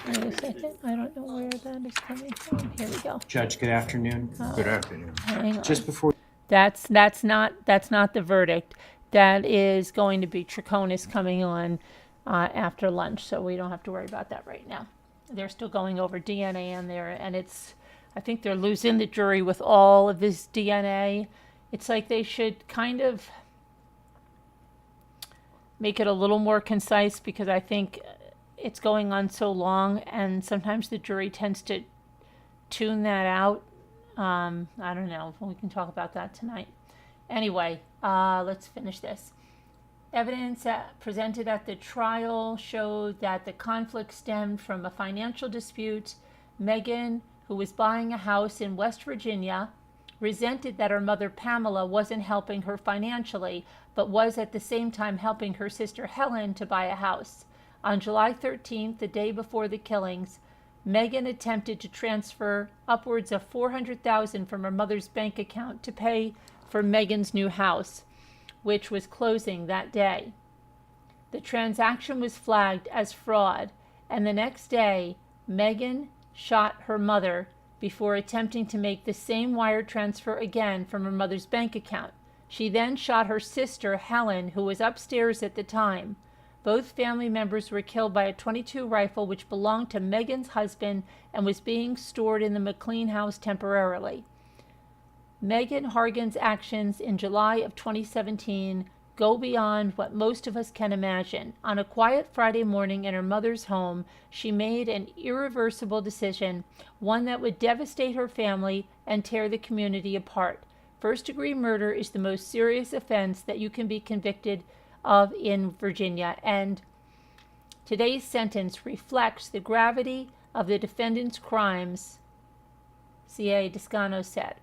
Wait a second. I don't know where that is coming from. Here we go. Judge, good afternoon. Good afternoon. Hang on. Just before That's not the verdict. That is going to be Trichonis coming on after lunch, so we don't have to worry about that right now. They're still going over DNA in there, and I think they're losing the jury with all of this DNA. It's like they should kind of make it a little more concise, because I think it's going on so long, and sometimes the jury tends to tune that out. I don't know. We can talk about that tonight. Anyway, let's finish this. Evidence presented at the trial showed that the conflict stemmed from a financial dispute. Megan, who was buying a house in West Virginia, resented that her mother Pamela wasn't helping her financially, but was at the same time helping her sister Helen to buy a house. On July 13th, the day before the killings, Megan attempted to transfer upwards of $400,000 from her mother's bank account to pay for Megan's new house, which was closing that day. The transaction was flagged as fraud, and the next day, Megan shot her mother before attempting to make the same wire transfer again from her mother's bank account. She then shot her sister, Helen, who was upstairs at the time. Both family members were killed by a .22 rifle which belonged to Megan's husband and was being stored in the McLean house temporarily. Megan Hargan's actions in July of 2017 go beyond what most of us can imagine. On a quiet Friday morning in her mother's home, she made an irreversible decision, one that would devastate her family and tear the community apart. First-degree murder is the most serious offense that you can be convicted of in Virginia, and today's sentence reflects the gravity of the defendant's crimes, C.A. Descano said.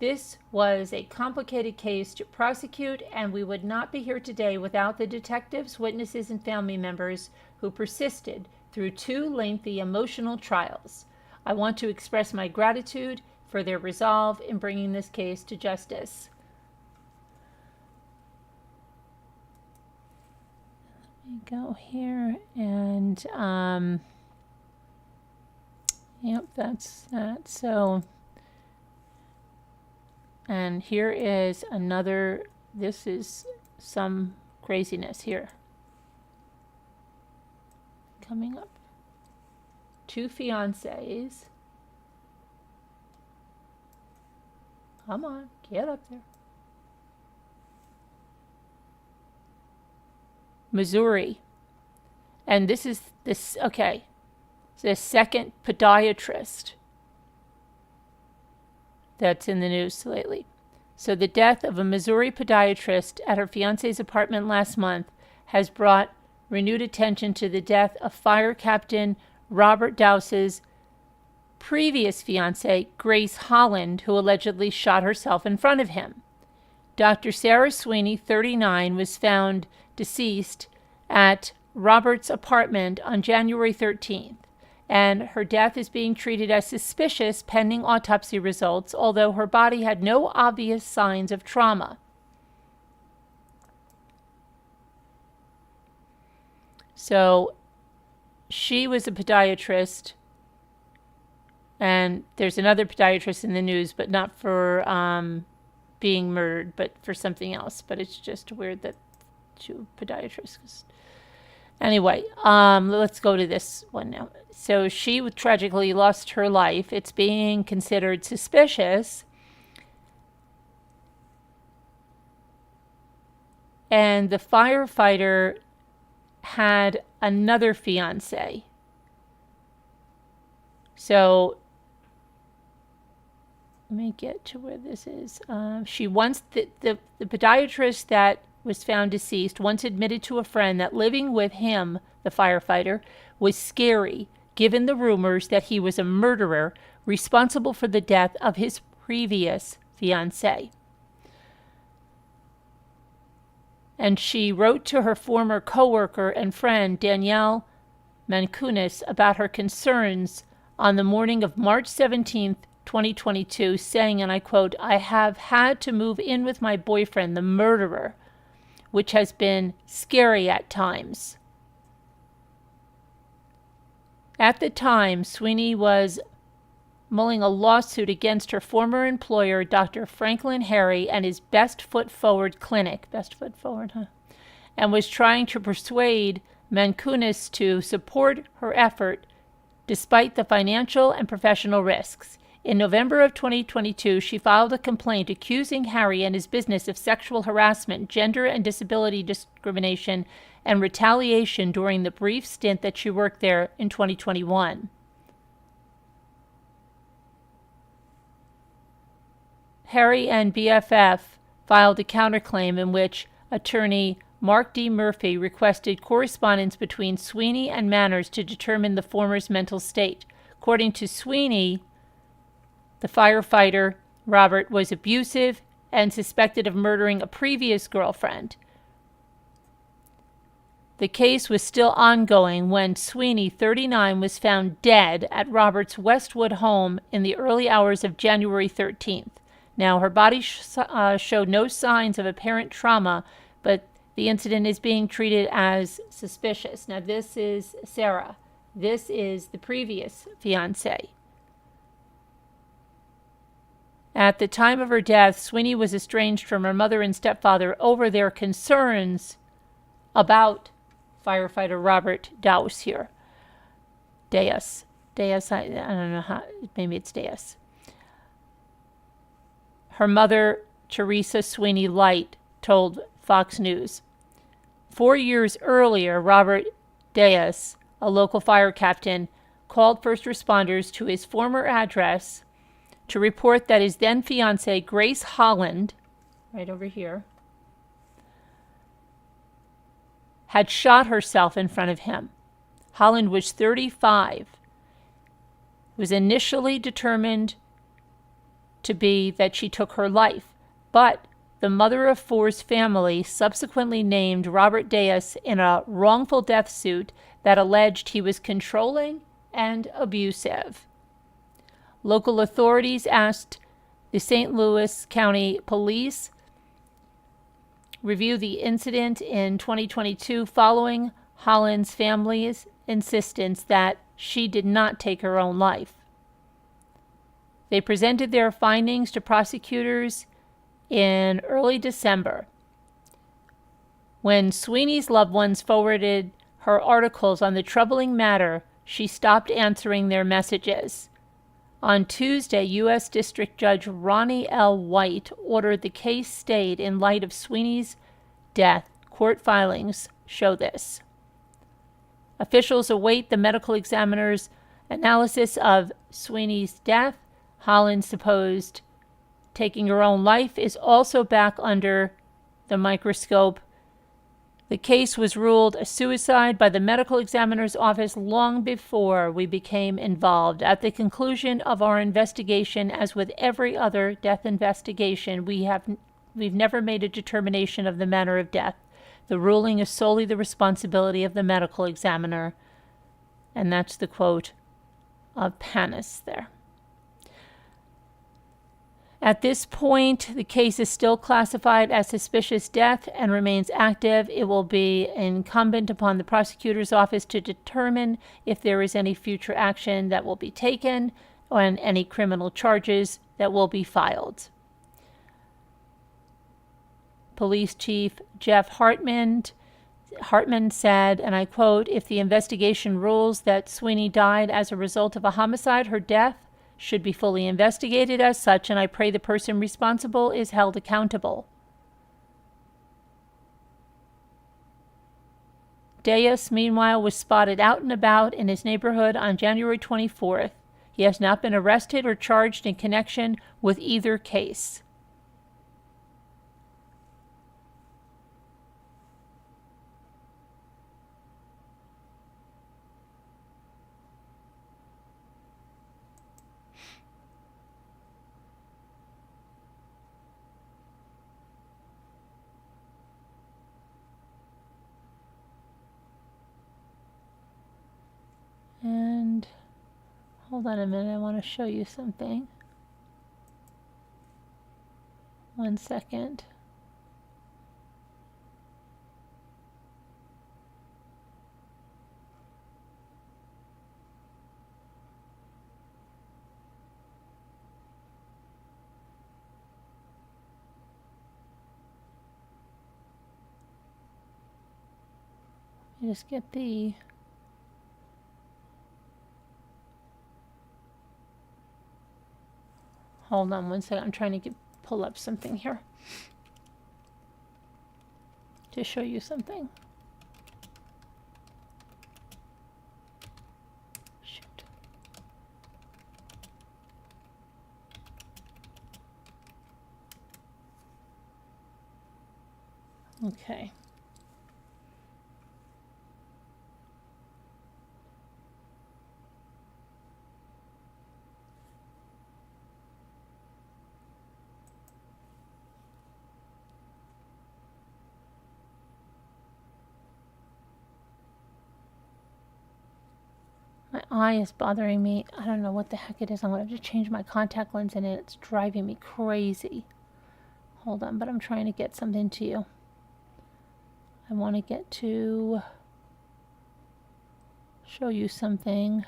This was a complicated case to prosecute, and we would not be here today without the detectives, witnesses, and family members who persisted through 2 lengthy emotional trials. I want to express my gratitude for their resolve in bringing this case to justice. Let me go here and, yep, that's that. So, and here is another, this is some craziness here. Coming up. 2 fiancés. Come on, get up there. Missouri. And this is this, okay. The second podiatrist that's in the news lately. So the death of a Missouri podiatrist at her fiance's apartment last month has brought renewed attention to the death of Fire Captain Robert Dowse's previous fiancée, Grace Holland, who allegedly shot herself in front of him. Dr. Sarah Sweeney, 39, was found deceased at Robert's apartment on January 13th. And her death is being treated as suspicious pending autopsy results, although her body had no obvious signs of trauma. So she was a podiatrist, and there's another podiatrist in the news, but not for being murdered, but for something else. But it's just weird that two podiatrists. Anyway, let's go to this one now. So she tragically lost her life. It's being considered suspicious. And the firefighter had another fiance. So let me get to where this is. She once, the podiatrist that was found deceased once admitted to a friend that living with him, the firefighter, was scary, given the rumors that he was a murderer responsible for the death of his previous fiancée. And she wrote to her former coworker and friend, Danielle Mancunis, about her concerns on the morning of March 17th, 2022, saying, and I quote, "I have had to move in with my boyfriend, the murderer, which has been scary at times." At the time, Sweeney was mulling a lawsuit against her former employer, Dr. Franklin Harry, and his Best Foot Forward clinic. Best Foot Forward, huh? And was trying to persuade Mancunis to support her effort despite the financial and professional risks. In November of 2022, she filed a complaint accusing Harry and his business of sexual harassment, gender and disability discrimination, and retaliation during the brief stint that she worked there in 2021. Harry and BFF filed a counterclaim in which attorney Mark D. Murphy requested correspondence between Sweeney and Manners to determine the former's mental state. According to Sweeney, the firefighter Robert was abusive and suspected of murdering a previous girlfriend. The case was still ongoing when Sweeney, 39, was found dead at Robert's Westwood home in the early hours of January 13th. Now, her body showed no signs of apparent trauma, but the incident is being treated as suspicious. Now, this is Sarah. This is the previous fiancé. At the time of her death, Sweeney was estranged from her mother and stepfather over their concerns about firefighter Robert Douse here. Deus, I don't know how, maybe it's Deus. Her mother, Teresa Sweeney Light, told Fox News. 4 years earlier, Robert Deus, a local fire captain, called first responders to his former address to report that his then fiancée, Grace Holland, right over here, had shot herself in front of him. Holland was 35. It was initially determined to be that she took her life, but the mother of four's family subsequently named Robert Deus in a wrongful death suit that alleged he was controlling and abusive. Local authorities asked the St. Louis County Police review the incident in 2022 following Holland's family's insistence that she did not take her own life. They presented their findings to prosecutors in early December. When Sweeney's loved ones forwarded her articles on the troubling matter, she stopped answering their messages. On Tuesday, U.S. District Judge Ronnie L. White ordered the case stayed in light of Sweeney's death. Court filings show this. Officials await the medical examiner's analysis of Sweeney's death. Holland's supposed taking her own life is also back under the microscope. The case was ruled a suicide by the medical examiner's office long before we became involved. At the conclusion of our investigation, as with every other death investigation, we've never made a determination of the manner of death. The ruling is solely the responsibility of the medical examiner. And that's the quote of Panis there. At this point, the case is still classified as suspicious death and remains active. It will be incumbent upon the prosecutor's office to determine if there is any future action that will be taken and any criminal charges that will be filed. Police Chief Jeff Hartman said, and I quote, "If the investigation rules that Sweeney died as a result of a homicide, her death should be fully investigated as such, and I pray the person responsible is held accountable." Deus, meanwhile, was spotted out and about in his neighborhood on January 24th. He has not been arrested or charged in connection with either case. And hold on a minute, I want to show you something. 1 second. You just get the hold on 1 second. I'm trying to pull up something here to show you something. Shoot. Okay. eye is bothering me. I don't know what the heck it is. I'm going to have to change my contact lens and it's driving me crazy. Hold on, but I'm trying to get something to you. I want to get to show you something.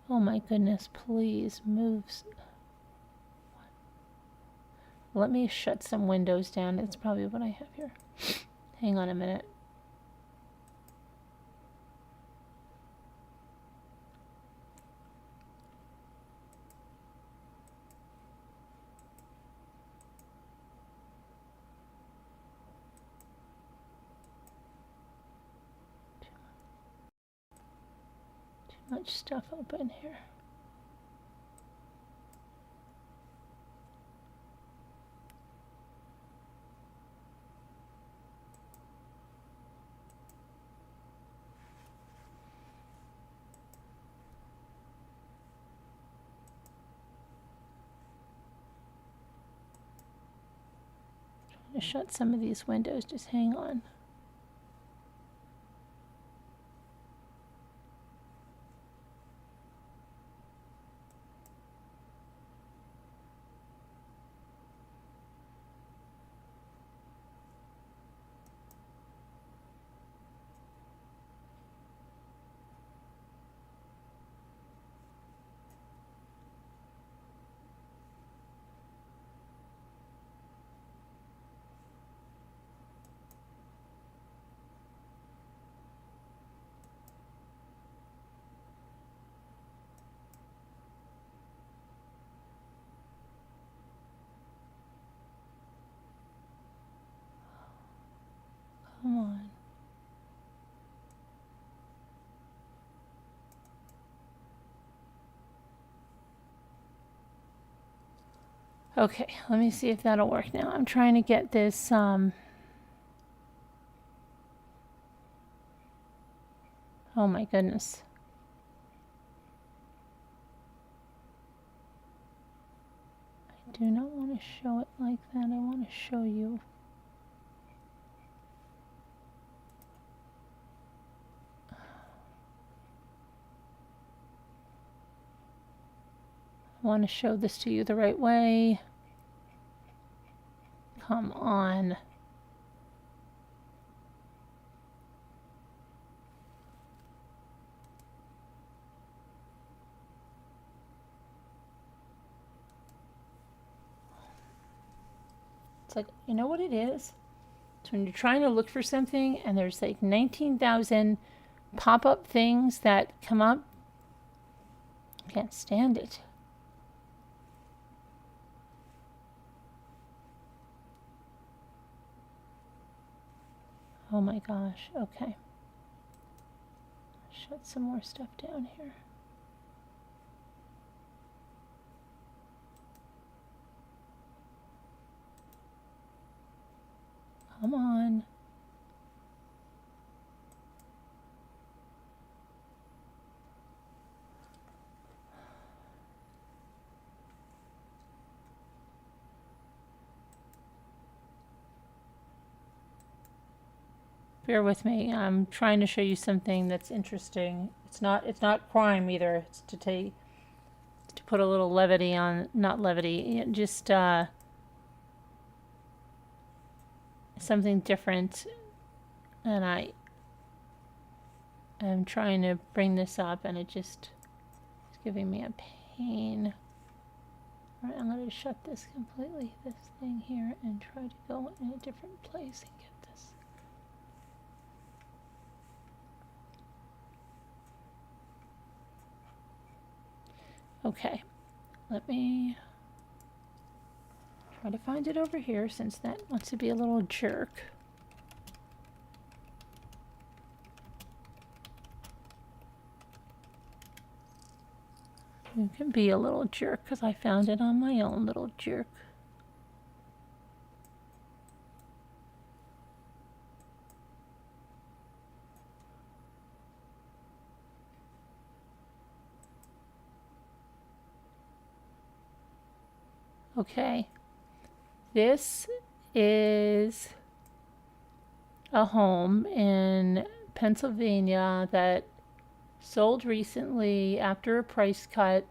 Oh my goodness, please move. Let me shut some windows down. It's probably what I have here. Hang on a minute. Too much stuff open here. To shut some of these windows, just hang on. Come on. Okay, let me see if that'll work now. I'm trying to get this, oh my goodness. I do not want to show it like that. I want to show you. I want to show this to you the right way. Come on. It's like, you know what it is? It's when you're trying to look for something and there's like 19,000 pop-up things that come up. I can't stand it. Oh my gosh, okay. Shut some more stuff down here. Come on. Bear with me. I'm trying to show you something that's interesting. It's not crime either. It's to put a little levity on, not levity, just something different. And I am trying to bring this up and it's giving me a pain. All right, I'm going to shut this completely, this thing here, and try to go in a different place and get this. Okay, let me try to find it over here since that wants to be a little jerk. You can be a little jerk because I found it on my own, little jerk. Okay, This is a home in Pennsylvania that sold recently after a price cut.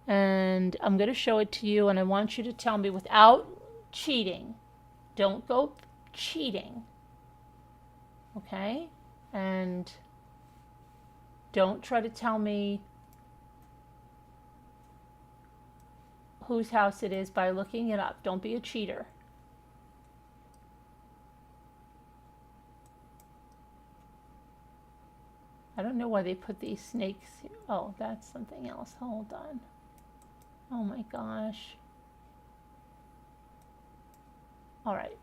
And I'm going to show it to you, and I want you to tell me without cheating. Don't go cheating. Okay? And don't try to tell me whose house it is by looking it up. Don't be a cheater. I don't know why they put these snakes here. Oh, that's something else. Hold on. Oh my gosh. All right.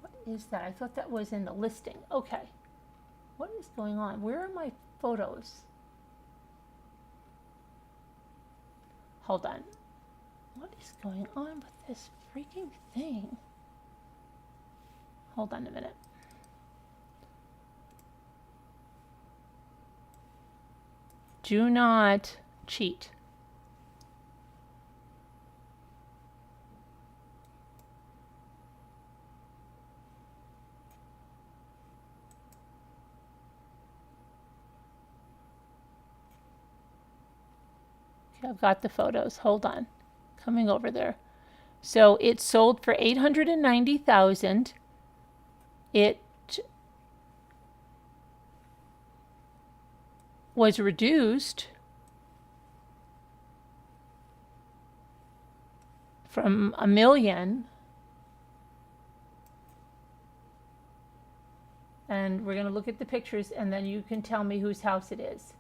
What is that? I thought that was in the listing. Okay. What is going on? Where are my photos? Hold on. What is going on with this freaking thing? Hold on a minute. Do not cheat. Okay, I've got the photos. Hold on. Coming over there. So it sold for $890,000. It was reduced from $1 million, and we're going to look at the pictures, and then you can tell me whose house it is.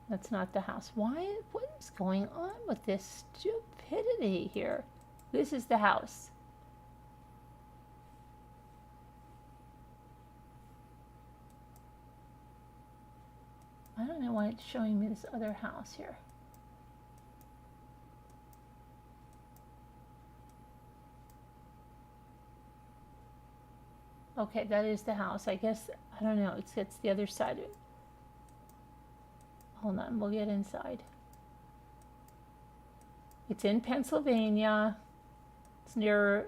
That's not the house. Why? What is going on with this stupidity here? This is the house. I don't know why it's showing me this other house here. Okay, that is the house. I guess, I don't know, it's the other side of it. Hold on, we'll get inside. It's in Pennsylvania. It's near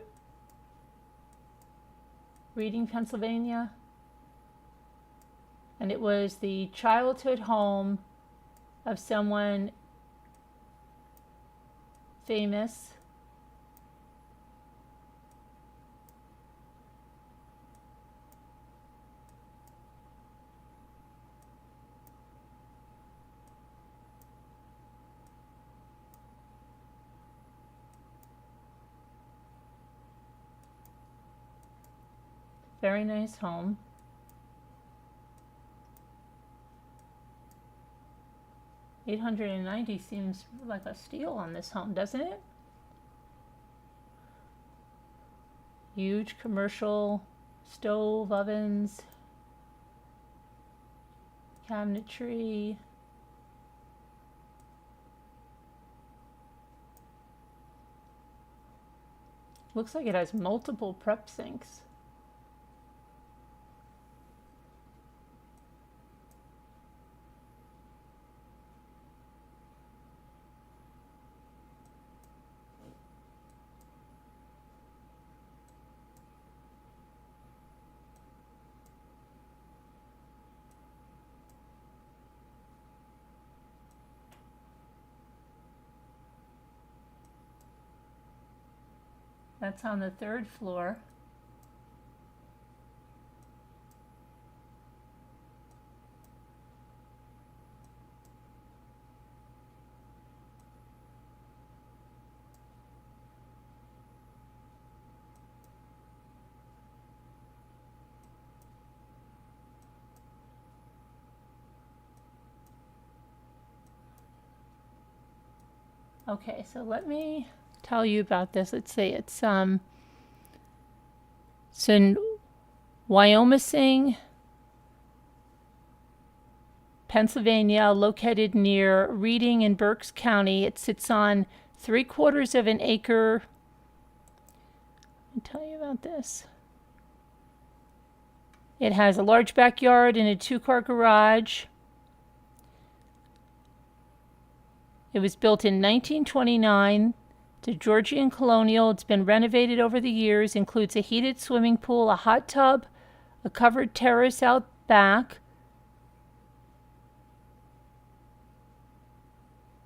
Reading, Pennsylvania. And it was the childhood home of someone famous. Very nice home. $890 seems like a steal on this home, doesn't it? Huge commercial stove, ovens, cabinetry. Looks like it has multiple prep sinks. That's on the 3rd floor. Okay, so let me tell you about this. Let's see, it's in Wyoming, Pennsylvania, located near Reading in Berks County. It sits on 3/4 of an acre. Let me tell you about this. It has a large backyard and a 2-car garage. It was built in 1929. It's a Georgian colonial. It's been renovated over the years. Includes a heated swimming pool, a hot tub, a covered terrace out back.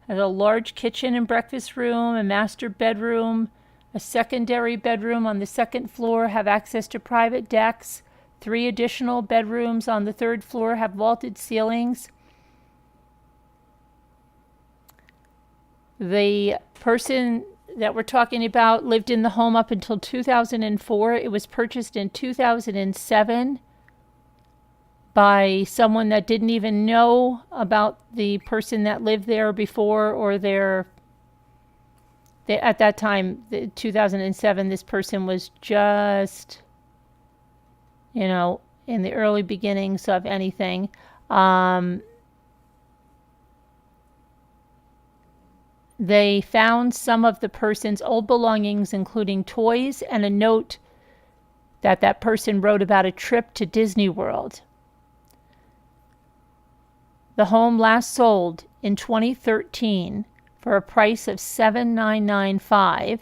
Has a large kitchen and breakfast room, a master bedroom, a secondary bedroom on the second floor, have access to private decks. 3 additional bedrooms on the 3rd floor have vaulted ceilings. The person that we're talking about lived in the home up until 2004. It was purchased in 2007 by someone that didn't even know about the person that lived there before, or at that time, 2007, this person was just, in the early beginnings of anything. They found some of the person's old belongings, including toys and a note that person wrote about a trip to Disney World. The home last sold in 2013 for a price of $7,995.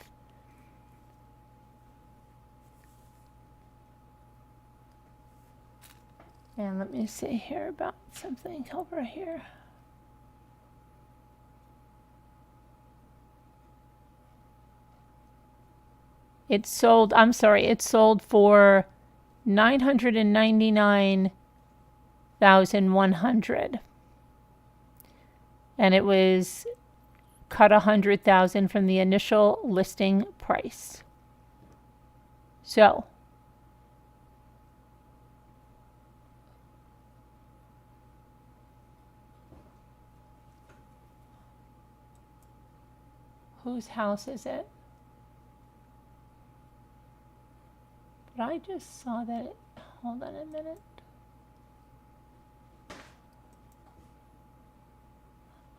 And let me see here about something over here. It sold for $999,100. And it was cut $100,000 from the initial listing price. So, whose house is it? But I just saw that hold on a minute.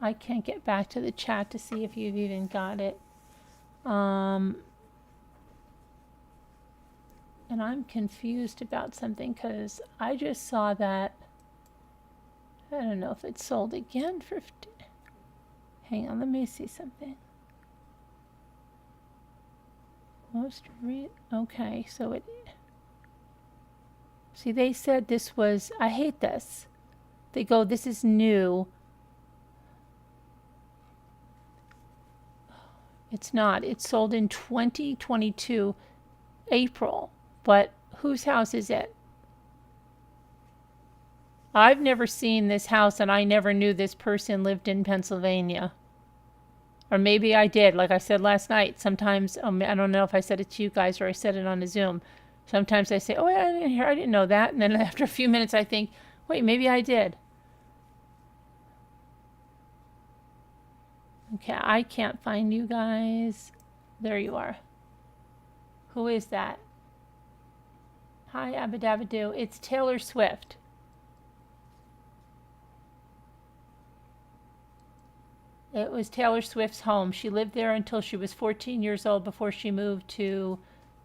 I can't get back to the chat to see if you've even got it. And I'm confused about something because I just saw that. I don't know if it sold again for 50. Hang on, let me see something. Okay, so it. See, they said this was. I hate this. They go, this is new. It's not. It sold in 2022, April. But whose house is it? I've never seen this house, and I never knew this person lived in Pennsylvania. Or maybe I did, like I said last night. Sometimes, I don't know if I said it to you guys or I said it on a Zoom. Sometimes I say, oh, yeah, I didn't know that. And then after a few minutes, I think, wait, maybe I did. Okay, I can't find you guys. There you are. Who is that? Hi, Abadabadoo. It's Taylor Swift. It was Taylor Swift's home. She lived there until she was 14 years old before she moved to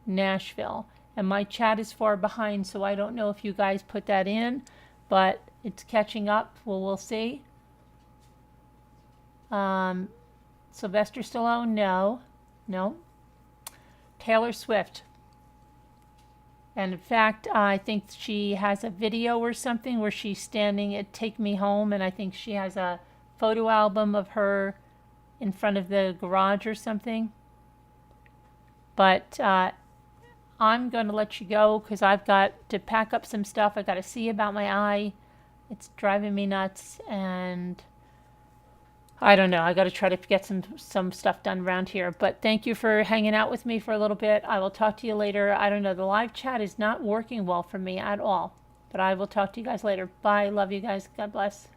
Nashville. And my chat is far behind, so I don't know if you guys put that in, but it's catching up. Well, we'll see. Sylvester Stallone, no. Taylor Swift. And in fact, I think she has a video or something where she's standing at Take Me Home, and I think she has a photo album of her in front of the garage or something. But I'm going to let you go because I've got to pack up some stuff. I got to see about my eye. It's driving me nuts, and I don't know. I got to try to get some stuff done around here. But thank you for hanging out with me for a little bit. I will talk to you later. I don't know. The live chat is not working well for me at all. But I will talk to you guys later. Bye. Love you guys. God bless.